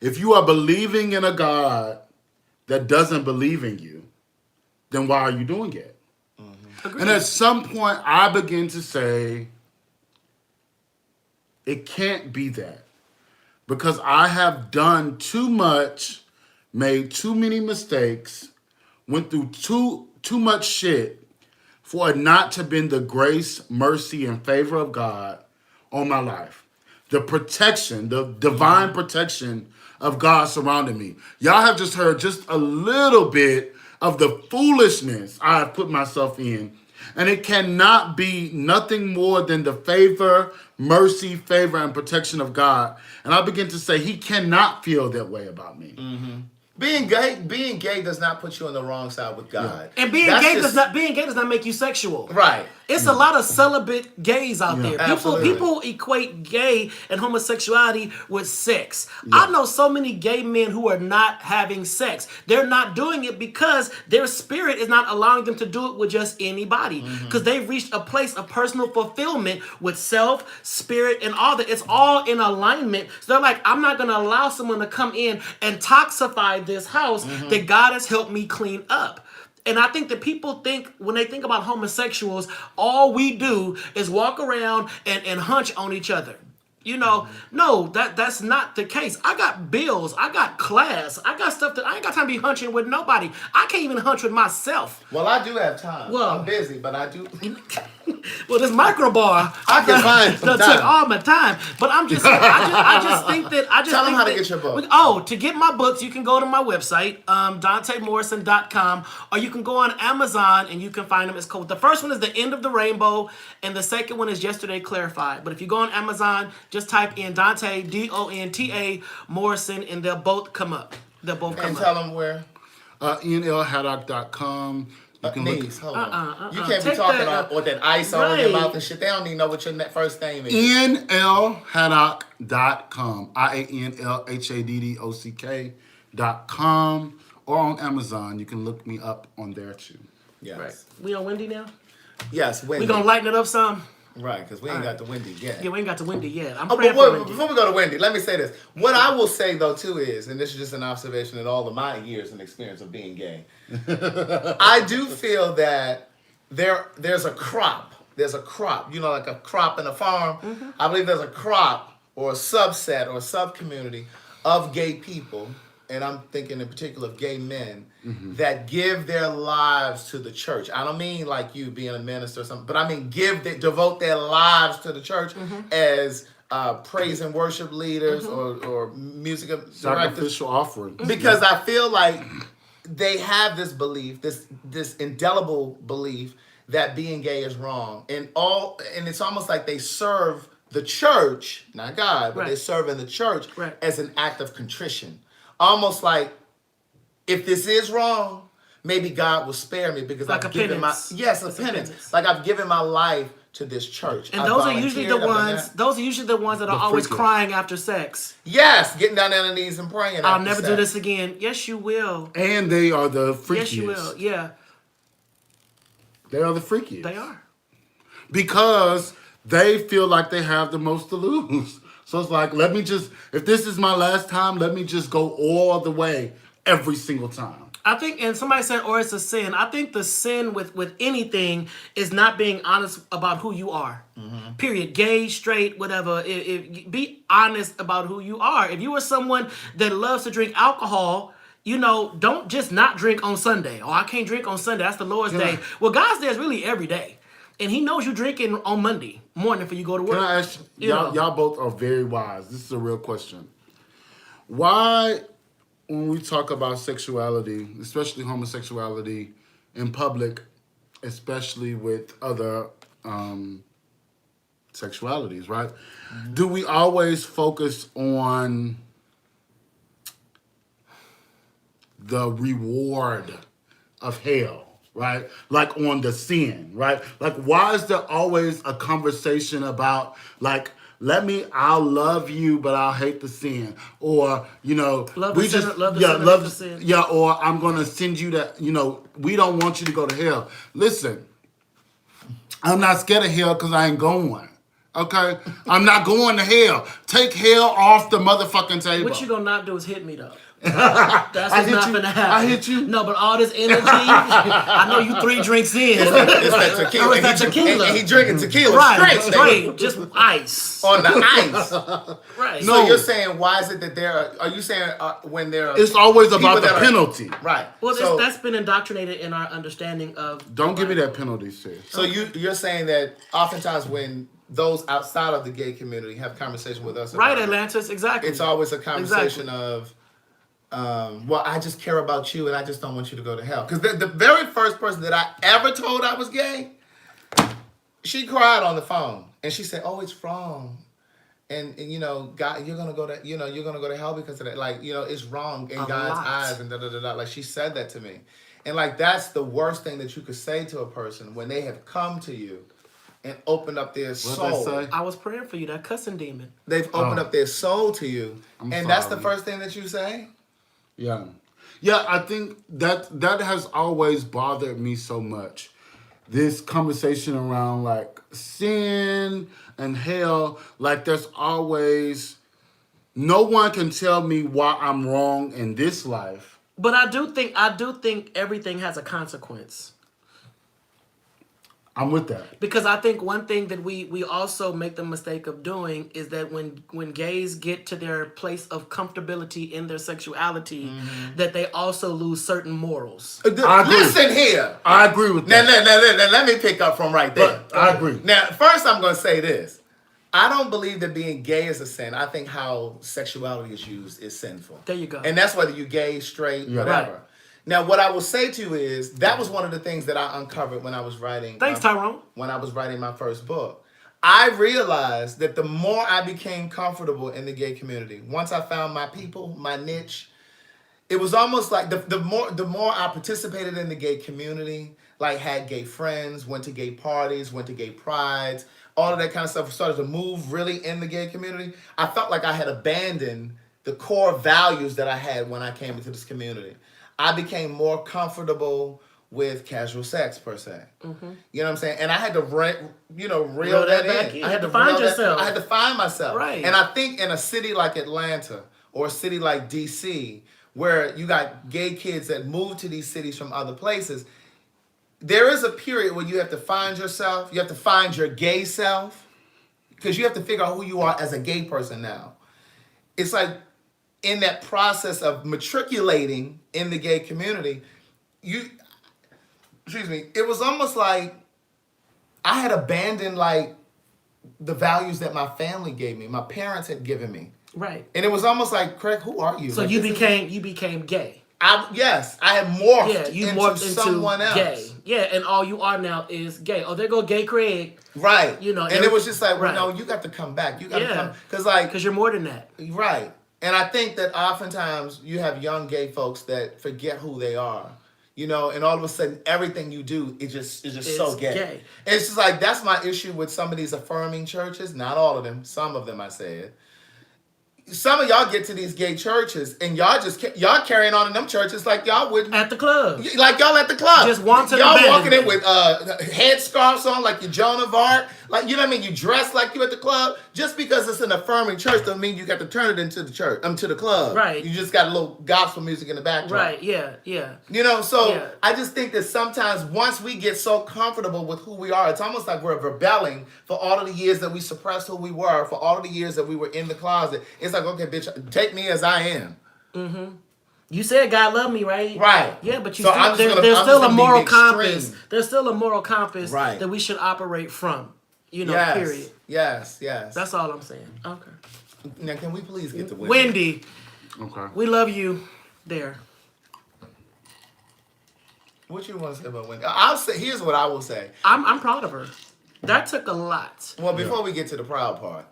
if you are believing in a God that doesn't believe in you, then why are you doing it? And at some point, I begin to say, it can't be that. Because I have done too much, made too many mistakes, went through too much shit for it not to have been the grace, mercy, and favor of God on my life. the protection, the divine protection of God surrounding me. Y'all have just heard just a little bit of the foolishness I have put myself in. And it cannot be nothing more than the mercy, favor, and protection of God. And I begin to say, he cannot feel that way about me. Mm-hmm. Being gay does not put you on the wrong side with God. And being gay does not make you sexual. Right. It's a lot of celibate gays out there. Absolutely. People equate gay and homosexuality with sex. I know so many gay men who are not having sex. They're not doing it because their spirit is not allowing them to do it with just anybody. Because they've reached a place of personal fulfillment with self, spirit, and all that. It's all in alignment. So they're like, I'm not going to allow someone to come in and toxify this house that God has helped me clean up. And I think that people think, when they think about homosexuals, all we do is walk around and hunch on each other. You know, no, that's not the case. I got bills. I got class. I got stuff that I ain't got time to be hunching with nobody. I can't even hunch with myself. Well, I do have time. Well, I'm busy, but I do. Well, this microbar, I can find some time. took all my time. But I'm just, I just think that Tell them how to get your book. To get my books, you can go to my website, DanteMorrison.com, or you can go on Amazon and you can find them. It's called. The first one is The End of the Rainbow, and the second one is Yesterday Clarified. But if you go on Amazon, just type in Dante, Donta Morrison, and they'll both come up. They'll both come up. And tell them where. ENLHaddock.com. Knees, hold on. You can't be talking with that ice on your mouth and shit. They don't even know what your first name is. ENLHaddock.com. IANLHADDOCK.com. Or on Amazon. You can look me up on there too. Yes. Right. We on Wendy now? Yes, Wendy. We gonna lighten it up some? Right, because we ain't got the Wendy yet. Yeah, we ain't got to Wendy yet. I'm but praying for Wendy. Before we go to Wendy, let me say this. What I will say, though, too, is, and this is just an observation in all of my years and experience of being gay, I do feel that there's a crop. There's a crop, like a crop in a farm. I believe there's a crop or a subset or a sub-community of gay people, and I'm thinking in particular of gay men, that give their lives to the church. I don't mean like you being a minister or something, but I mean devote their lives to the church as praise and worship leaders or music directors. Sacrificial offering. Because I feel like they have this belief, this indelible belief that being gay is wrong. And it's almost like they serve the church, not God, but they serve in the church as an act of contrition. Almost like, if this is wrong, maybe God will spare me because like I've given penance. a penance. Like I've given my life to this church. And those are usually the ones. Those are usually the ones that are always crying after sex. Yes, getting down on their knees and praying. I'll never do this again. Yes, you will. And they are the freakiest. Yes, you will. Yeah. They are the freakiest. They are. Because they feel like they have the most to lose. So it's like, if this is my last time, let me just go all the way every single time. I think, and somebody said, or it's a sin. I think the sin with anything is not being honest about who you are. Period. Gay, straight, whatever. Be honest about who you are. If you are someone that loves to drink alcohol, don't just not drink on Sunday. Oh, I can't drink on Sunday. That's the Lord's day. Well, God's day is really every day. And he knows you're drinking on Monday morning before you go to work. Can I ask you, y'all both are very wise. This is a real question. Why, when we talk about sexuality, especially homosexuality in public, especially with other sexualities, right? Do we always focus on the reward of hell? Right? Like on the sin, right? Like, why is there always a conversation about, like, I'll love you, but I'll hate the sin. Or, love the sin. Yeah, or I'm going to send you that, we don't want you to go to hell. Listen, I'm not scared of hell because I ain't going. Okay? I'm not going to hell. Take hell off the motherfucking table. What you gonna not do is hit me, though. That's just hit not you. gonna happen. I hit you. No, but all this energy, I know you 3 drinks in. It's that tequila. Oh, it's that tequila. And he drinking tequila Right, straight. just ice. On the ice. Right. So you're saying, why is it that are you saying when there are... It's always about people the that are- penalty. Right. Well, so, that's been indoctrinated in our understanding of... Don't give me that penalty, sis. So you're saying that oftentimes when those outside of the gay community have conversation with us, Right, about it, Atlantis, exactly. it's always a conversation Exactly. of, well, I just care about you and I just don't want you to go to hell. Because the very first person that I ever told I was gay, she cried on the phone and she said, "Oh, it's wrong, and you know, God, you're gonna go to hell because of that. Like, you know, it's wrong in God's eyes and da da da da." Like she said that to me, and like that's the worst thing that you could say to a person when they have come to you and opened up their soul. They say? I was praying for you, that cussing demon. They've opened up their soul to you, and that's the sorry. first thing that you say. Yeah. I think that has always bothered me so much. This conversation around like sin and hell, like there's always no one can tell me why I'm wrong in this life. But I do think everything has a consequence. I'm with that. Because I think one thing that we also make the mistake of doing is that when gays get to their place of comfortability in their sexuality, that they also lose certain morals. I agree. Listen here. I agree with Now, that. let me pick up from right there. But I agree. Now, first I'm going to say this. I don't believe that being gay is a sin. I think how sexuality is used is sinful. There you go. And that's whether you're gay, straight, whatever. Right. Now, what I will say to you is that was one of the things that I uncovered when I was writing. Thanks, Tyrone. When I was writing my first book. I realized that the more I became comfortable in the gay community, once I found my people, my niche, it was almost like the more I participated in the gay community, like had gay friends, went to gay parties, went to gay prides, all of that kind of stuff, started to move really in the gay community, I felt like I had abandoned the core values that I had when I came into this community. I became more comfortable with casual sex, per se. Mm-hmm. You know what I'm saying? And I had to, reel that back in. in. I had to find reel that- yourself. I had to find myself. Right. And I think in a city like Atlanta or a city like DC, where you got gay kids that move to these cities from other places, there is a period where you have to find yourself. You have to find your gay self, because you have to figure out who you are as a gay person now. It's like in that process of matriculating in the gay community, it was almost like I had abandoned like the values that my family gave me, my parents had given me. Right. And it was almost like, Craig, who are you? So like, you became gay. I had morphed, Yeah, you into morphed someone into else. gay. Yeah, and all you are now is gay. Oh, there go gay Craig. Right. You know, and it was just like, right. no, you got to come back. You got to Yeah. come. Because you're more than that. right. And I think that oftentimes you have young gay folks that forget who they are. You know, and all of a sudden everything you do is just so gay. And it's just like, that's my issue with some of these affirming churches. Not all of them. Some of them, I said. Some of y'all get to these gay churches and y'all carrying on in them churches like y'all wouldn't At the club. like y'all at the club. Just wanton y'all walking abandonment. in with headscarves on like you're Joan of Arc. Like, you know what I mean? You dress like you at the club. Just because it's an affirming church doesn't mean you got to turn it into the church. To the club. Right. You just got a little gospel music in the background. Right, yeah. You know, so Yeah. I just think that sometimes once we get so comfortable with who we are, it's almost like we're rebelling for all of the years that we suppressed who we were, for all of the years that we were in the closet. It's like, okay, bitch, take me as I am. Mm-hmm. You said God loved me, right? Right. Yeah, but So I'm just there's gonna still a be moral the extreme. compass. There's still a moral compass Right. that we should operate from. You know, Yes. period. Yes. That's all I'm saying. Okay. Now, can we please get to Wendy, Okay. we love you there. What you want to say about Wendy? I'll say. Here's what I will say. I'm proud of her. That took a lot. Well, before we get to the proud part,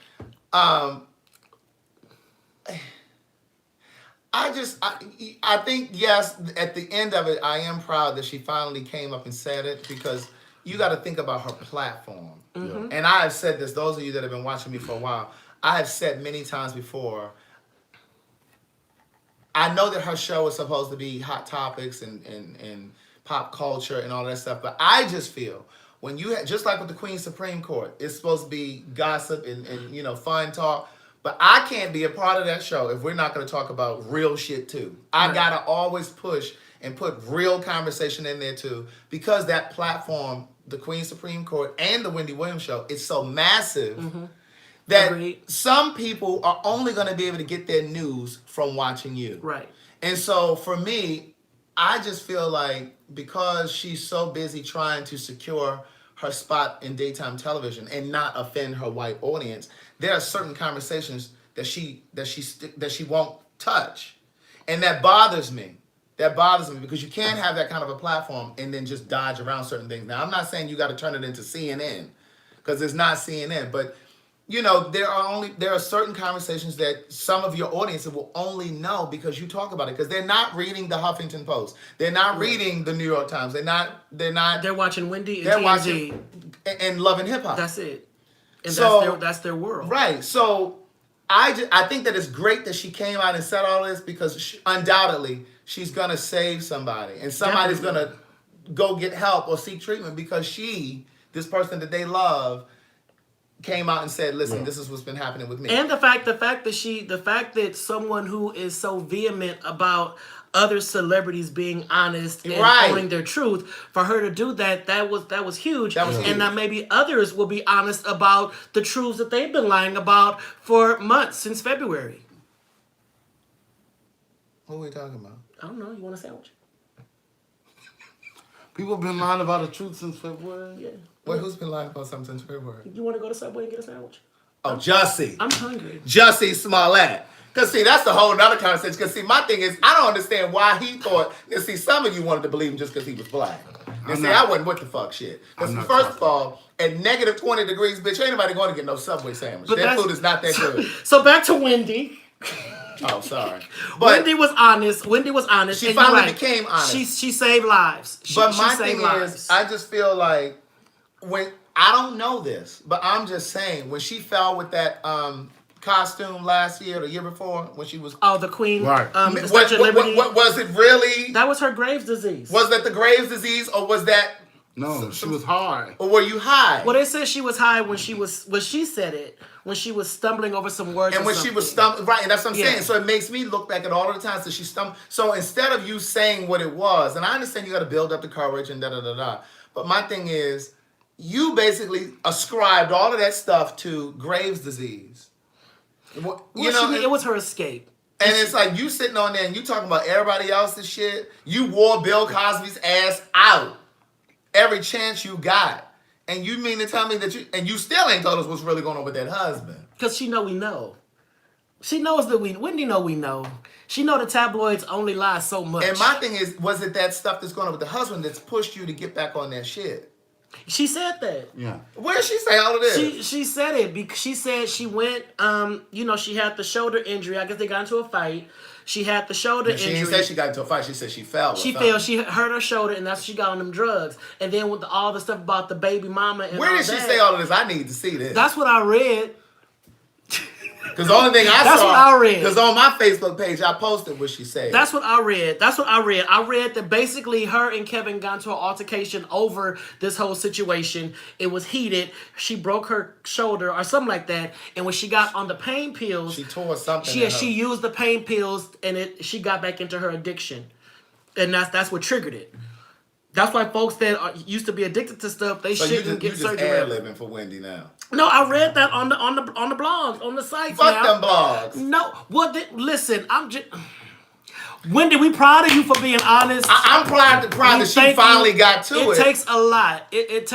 I think, yes, at the end of it, I am proud that she finally came up and said it, because you got to think about her platform. Mm-hmm. And I have said this, those of you that have been watching me for a while, I have said many times before, I know that her show is supposed to be hot topics and pop culture and all that stuff, but I just feel when you just like with the Queen's Supreme Court, it's supposed to be gossip and fun talk. But I can't be a part of that show if we're not going to talk about real shit too. I Right. gotta always push and put real conversation in there too, because that platform, the Queen Supreme Court and the Wendy Williams show, is so massive that Agreed. some people are only going to be able to get their news from watching you. Right. And so for me, I just feel like because she's so busy trying to secure her spot in daytime television and not offend her white audience, there are certain conversations that she won't touch, and that bothers me. That bothers me because you can't have that kind of a platform and then just dodge around certain things. Now, I'm not saying you got to turn it into CNN, because it's not CNN, but you know, there are certain conversations that some of your audience will only know because you talk about it, because they're not reading the Huffington Post, they're not reading the New York Times, They're watching Wendy and they're TMZ. watching and loving hip hop. That's it. And So- that's their world. Right. So I think that it's great that she came out and said all this, because undoubtedly she's gonna save somebody, and somebody's Definitely. gonna go get help or seek treatment because this person that they love, came out and said, "Listen, this is what's been happening with me." And the fact that someone who is so vehement about other celebrities being honest and Right. owning their truth, for her to do that was huge. That was huge. And now maybe others will be honest about the truths that they've been lying about for months, since February. What are we talking about? I don't know. You want a sandwich? People have been lying about the truth since February. Yeah. Wait, who's been lying about something since February? You want to go to Subway and get a sandwich? Oh, Jussie. I'm hungry. Jussie Smollett. Because, see, that's a whole nother conversation. Because, see, my thing is, I don't understand why he thought, and see, some of you wanted to believe him just because he was black. And see, I wasn't with the fuck shit. Because, I'm not first of talking. all, at negative 20 degrees, bitch, ain't nobody going to get no Subway sandwich. But That that's- food is not that good. So back to Wendy. Oh, sorry. But, Wendy was honest. She and finally you're right. became honest. She saved lives. but She my saved thing lives. is, I just feel like I don't know this, but I'm just saying, when she fell with that costume last year or the year before, when she was... Oh, the Queen. Right. The What, Statue of Liberty. what was it really? That was her Graves' disease. Was that the Graves' disease, or was that... No, she was high. Or were you high? Well, they said she was high when she said it, when she was stumbling over some words. And or when something. she was stumbling, right, and that's what I'm Yeah. saying. So it makes me look back at all of the times that she stumbled. So instead of you saying what it was, and I understand you got to build up the courage and da-da-da-da, but my thing is, you basically ascribed all of that stuff to Graves' disease. Well, It it was her escape. and it's like you sitting on there and you talking about everybody else's shit. You wore Bill Cosby's ass out every chance you got. And you mean to tell me that you still ain't told us what's really going on with that husband? Because she know we know. She knows that Wendy know we know. She know the tabloids only lie so much. And my thing is, was it that stuff that's going on with the husband that's pushed you to get back on that shit? She said that. Yeah. Where did she say all of this? She said it because she said she went. She had the shoulder injury. I guess they got into a fight. She had the shoulder She injury. didn't say she got into a fight. She said she fell. She fell. She hurt her shoulder, and that's when she got on them drugs. And then with all the stuff about the baby mama and Where all did she that, say all of this? I need to see this. That's what I read. Because the only thing I That's saw. what I read. Because on my Facebook page, I posted what she said. That's what I read. I read that basically her and Kevin got into an altercation over this whole situation. It was heated. She broke her shoulder or something like that. And when she got on the pain pills, She tore something. she used the pain pills, and she got back into her addiction, and that's what triggered it. That's why folks that used to be addicted to stuff, they So you shouldn't just get ad surgery. libbing for Wendy now. No, I read that on the blogs, on the sites. Fuck now. them blogs. No, listen, I'm just. Wendy, we proud of you for being honest. I'm proud that she Thank finally you. got to it. It takes a lot. It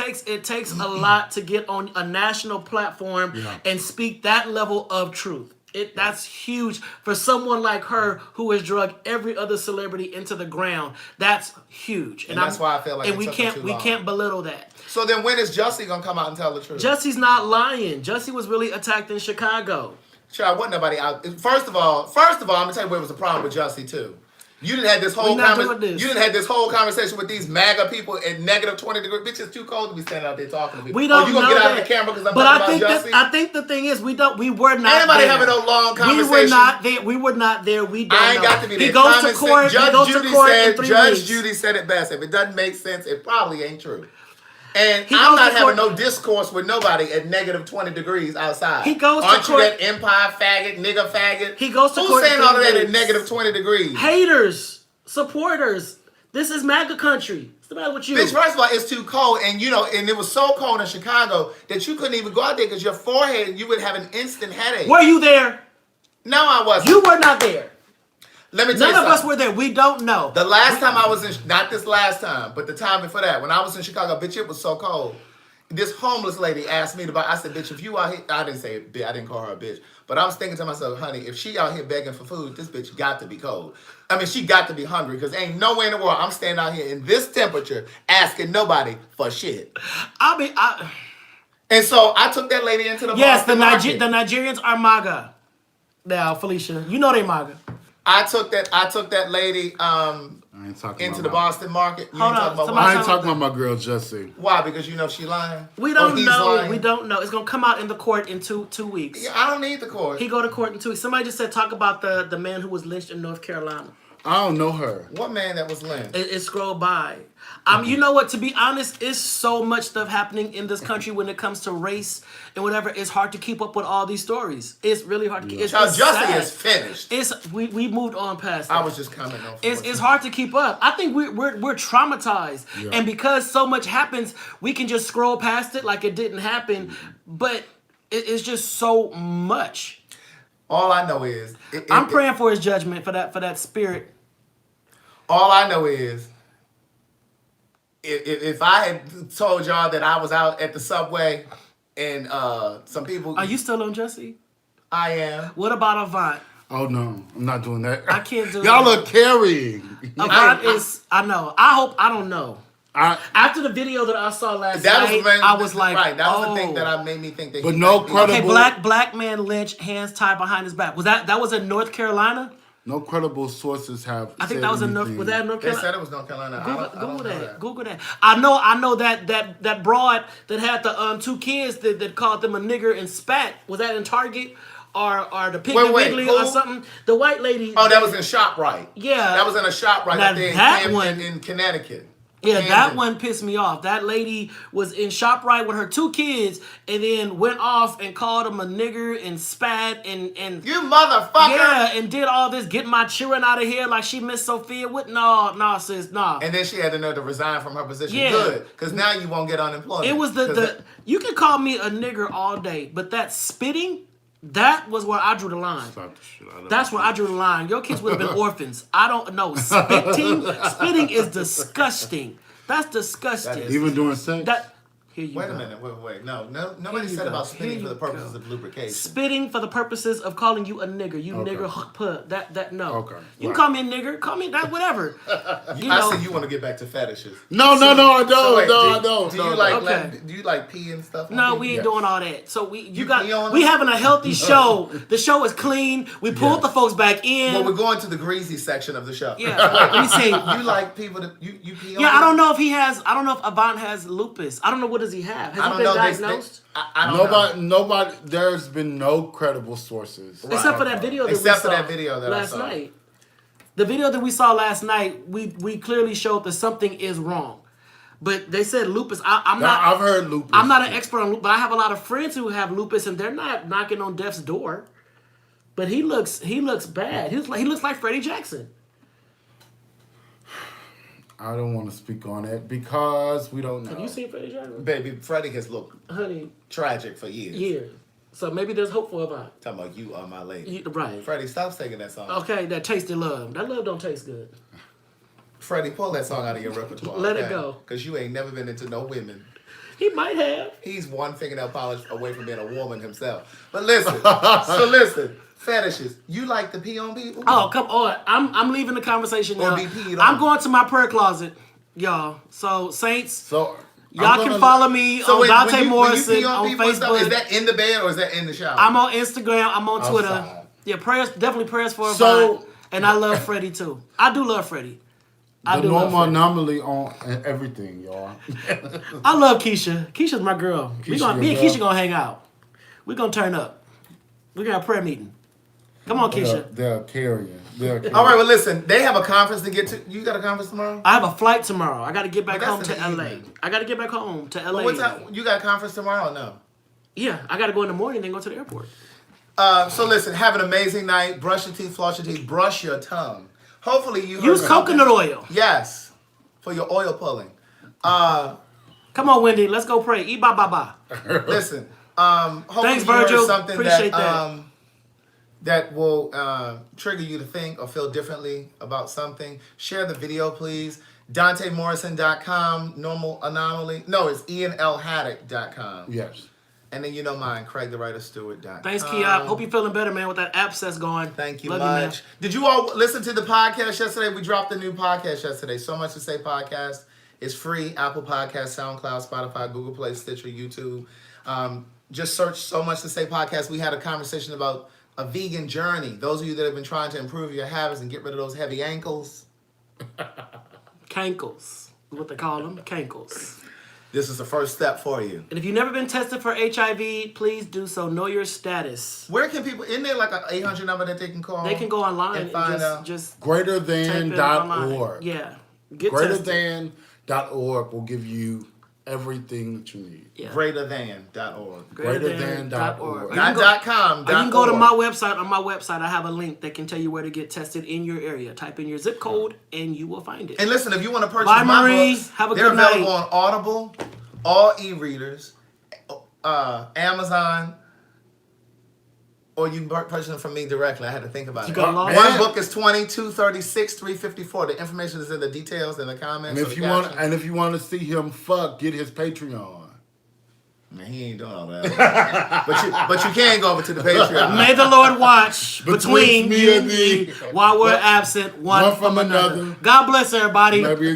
takes a lot to get on a national platform and speak that level of truth. That's huge for someone like her who has drug every other celebrity into the ground. That's huge, And that's why I feel like and it we took her can't too we long. can't belittle that. So then when is Jussie going to come out and tell the truth? Jussie's not lying. Jussie was really attacked in Chicago. Child, wasn't nobody out. First of all, I'm gonna tell you what was the problem with Jussie too. You didn't have this whole We not doing this. You didn't have this whole conversation with these MAGA people at negative 20 degrees. Bitch, it's too cold to be standing out there talking to people. We don't you gonna know get out that. of the camera because I'm but talking I about think Jussie? I think the thing is we were not Anybody there. having no long conversation? We were not there. We were not there. We don't I ain't know. got to be there. He goes to Common court. sense. He goes to court in 3 Judge weeks. Judy said it best. If it doesn't make sense, it probably ain't true. And He I'm goes not to having court- no discourse with nobody at negative 20 degrees outside. He goes to Aren't court- you that empire faggot, nigga faggot? He goes to Who's court saying in all of 3 that at weeks. negative 20 degrees? Haters, supporters. This is MAGA country. What's the matter with you? Bitch, first of all, it's too cold, and and it was so cold in Chicago that you couldn't even go out there because your forehead, you would have an instant headache. Were you there? No, I wasn't. You were not there. Let me tell None you of something. us were there. We don't know. The last time I was not this last time, but the time before that, when I was in Chicago, bitch, it was so cold. This homeless lady asked me to buy. I said, bitch, if you out here, I didn't say it, I didn't call her a bitch, but I was thinking to myself, honey, if she out here begging for food, this bitch got to be cold. I mean, she got to be hungry because ain't no way in the world I'm standing out here in this temperature asking nobody for shit. And so I took that lady into the Boston market. The Nigerians are MAGA. Now, Felicia, you know they MAGA. I took that lady I ain't talking into about the Boston market. You Hold ain't on, talking about somebody- I ain't talking about my girl Jessie. why? Because you know she lying. We don't he's know. lying? We don't know. It's gonna come out in the court in two weeks. Yeah, I don't need the court. He go to court in 2 weeks. Somebody just said talk about the man who was lynched in North Carolina. I don't know her. What man that was lynched? It scrolled by. You know what? To be honest, it's so much stuff happening in this country when it comes to race and whatever. It's hard to keep up with all these stories. It's really hard to keep. It's Jussie sad. is finished. We moved on past that. I was just commenting on. It's hard to keep up. I think we're traumatized, Yeah. and because so much happens, we can just scroll past it like it didn't happen. But it's just so much. All I know is I'm praying for his judgment for that spirit. All I know is if I had told y'all that I was out at the subway and some people. Are you still on Jussie? I am. What about Avant? Oh no, I'm not doing that. I can't do Y'all that. are carrying. Avant is. I know. I don't know. I, After the video that I saw last That was night, the main, I was like, right. That was oh. the thing that made me think that. But he no might be- credible- Okay, black man lynched, hands tied behind his back. Was that was in North Carolina? no credible sources have. I think said that was in North. anything. Was that in North They Carolina? said it was North Carolina. Google that. Google that. I know that broad that had the 2 kids that called them a nigger and spat. Was that in Target or the Piggly Wiggly who? or something? The white lady. Oh, that was in ShopRite. Yeah. That was in a ShopRite Now up there in that Camden, one- in Connecticut. Yeah, Camden. that one pissed me off. That lady was in ShopRite with her 2 kids and then went off and called him a nigger and spat and You motherfucker. yeah, and did all this, get my children out of here like she Miss Sophia. What? No, sis, no. And then she had to know to resign from her position. Yeah. Good, because now you won't get unemployment. It was 'Cause the you can call me a nigger all day, but that spitting, that was where I drew the line. Slap the shit out of That's where I drew the line. Your kids would have been orphans. I don't know. Spitting is disgusting. That's disgusting. That is- Even during sex. That here you Wait go. a minute. Wait. No. Nobody Here you said go. about spitting Here for the you purposes go. of lubrication. Spitting for the purposes of calling you a nigger. You Okay. nigger put that no. Okay, You right. can call me a nigger. Call me that whatever. You I know. see you want to get back to fetishes. No, I don't. So wait, I don't. Do No, you no. like Okay. do you like pee and stuff? No, on we people? ain't doing all that. So we You pee on we them? having a healthy show. The show is clean. We pulled the folks back in. Well, we're going to the greasy section of the show. Yeah, let me see. You like people that you pee on? Yeah, I them? don't know if he has. I don't know if Avant has lupus. I don't know what does he have. Has I he don't been know. diagnosed? I don't know. Nobody. There's been no credible sources. Right. Except for that video that Except we for saw that video that I last saw. night. The video that we saw last night, we clearly showed that something is wrong. But they said lupus. I'm not. I've heard lupus. I'm not an expert on lupus, but I have a lot of friends who have lupus, and they're not knocking on death's door. But he looks bad. He looks like Freddie Jackson. I don't want to speak on it because we don't know. Have you seen Freddie Jackson? Baby, Freddie has looked Honey, tragic for years. years. So maybe there's hope for Avant. Talking about you are my lady. Right. Freddie, stop singing that song. Okay, that tasted love. That love don't taste good. Freddie, pull that song out of your repertoire. Let it go. Because you ain't never been into no women. He might have. He's one fingernail polish away from being a woman himself. But listen, fetishes. You like to pee on people? Oh, come on. I'm leaving the conversation Or now. be peed I'm on. going to my prayer closet, y'all. So, Saints, So y'all can follow me on wait, Dante when you Morrison pee on people and stuff, Facebook. is that in the bed or is that in the shower? I'm on Instagram. I'm on Twitter. Outside. Yeah, definitely prayers for So- Avant. And I love Freddie too. I do love Freddie. I the do love normal Freddie. anomaly on everything, y'all. I love Keisha. Keisha's my girl. Keisha Me and your Keisha girl. gonna hang out. We're gonna turn up. We got a prayer meeting. Come on, Keisha. They're carrying. All right, well, listen. They have a conference to get to. You got a conference tomorrow? I have a flight tomorrow. I got to get back But home that's to in the LA. evening. I got to get back home to LA. But what time? You got a conference tomorrow? Or no. Yeah, I got to go in the morning, then go to the airport. So listen. Have an amazing night. Brush your teeth. Floss your teeth. Brush your tongue. Hopefully you Use heard something. coconut oil. Yes, for your oil pulling. Come on, Wendy. Let's go pray. Eat ba ba ba. Listen. Hopefully Thanks, you heard Virgil. something Appreciate that. That will trigger you to think or feel differently about something. Share the video, please. DanteMorrison.com, Normal Anomaly. No, it's IanLHaddock.com. Yes. And then you know mine, CraigTheWriterStewart.com. Thanks, Kia. Hope you're feeling better, man, with that abscess going. Thank you Love much. man. Did you all listen to the podcast yesterday? We dropped a new podcast yesterday. So Much to Say podcast. It's free. Apple Podcasts, SoundCloud, Spotify, Google Play, Stitcher, YouTube. Just search So Much to Say podcast. We had a conversation about a vegan journey. Those of you that have been trying to improve your habits and get rid of those heavy ankles. Cankles. What they call them. Cankles. This is the first step for you. And if you've never been tested for HIV, please do so. Know your status. Where can people, isn't there like an 800 number that they can call? They can go online and find out. just GreaterThan.org. Yeah. Get tested. GreaterThan.org will give you everything that you need. Yeah. GreaterThan.org. GreaterThan.org. Not .com. Or you can go to my website. On my website, I have a link that can tell you where to get tested in your area. Type in your zip code, and you will find it. And listen, if you want to purchase Bye, my Marie. books, Have a they're good available night. on Audible, all e-readers, Amazon, or you can purchase them from me directly. I had to think about You it. got lost? One book is $22, $36, $354. The information is in the details in the comments. And or if the you want, caption. and if you want to see him fuck, get his Patreon. Man, he ain't doing all that. but you can go over to the Patreon. May the Lord watch between me you and and thee, me while we're absent one from another. another. God bless everybody. Maybe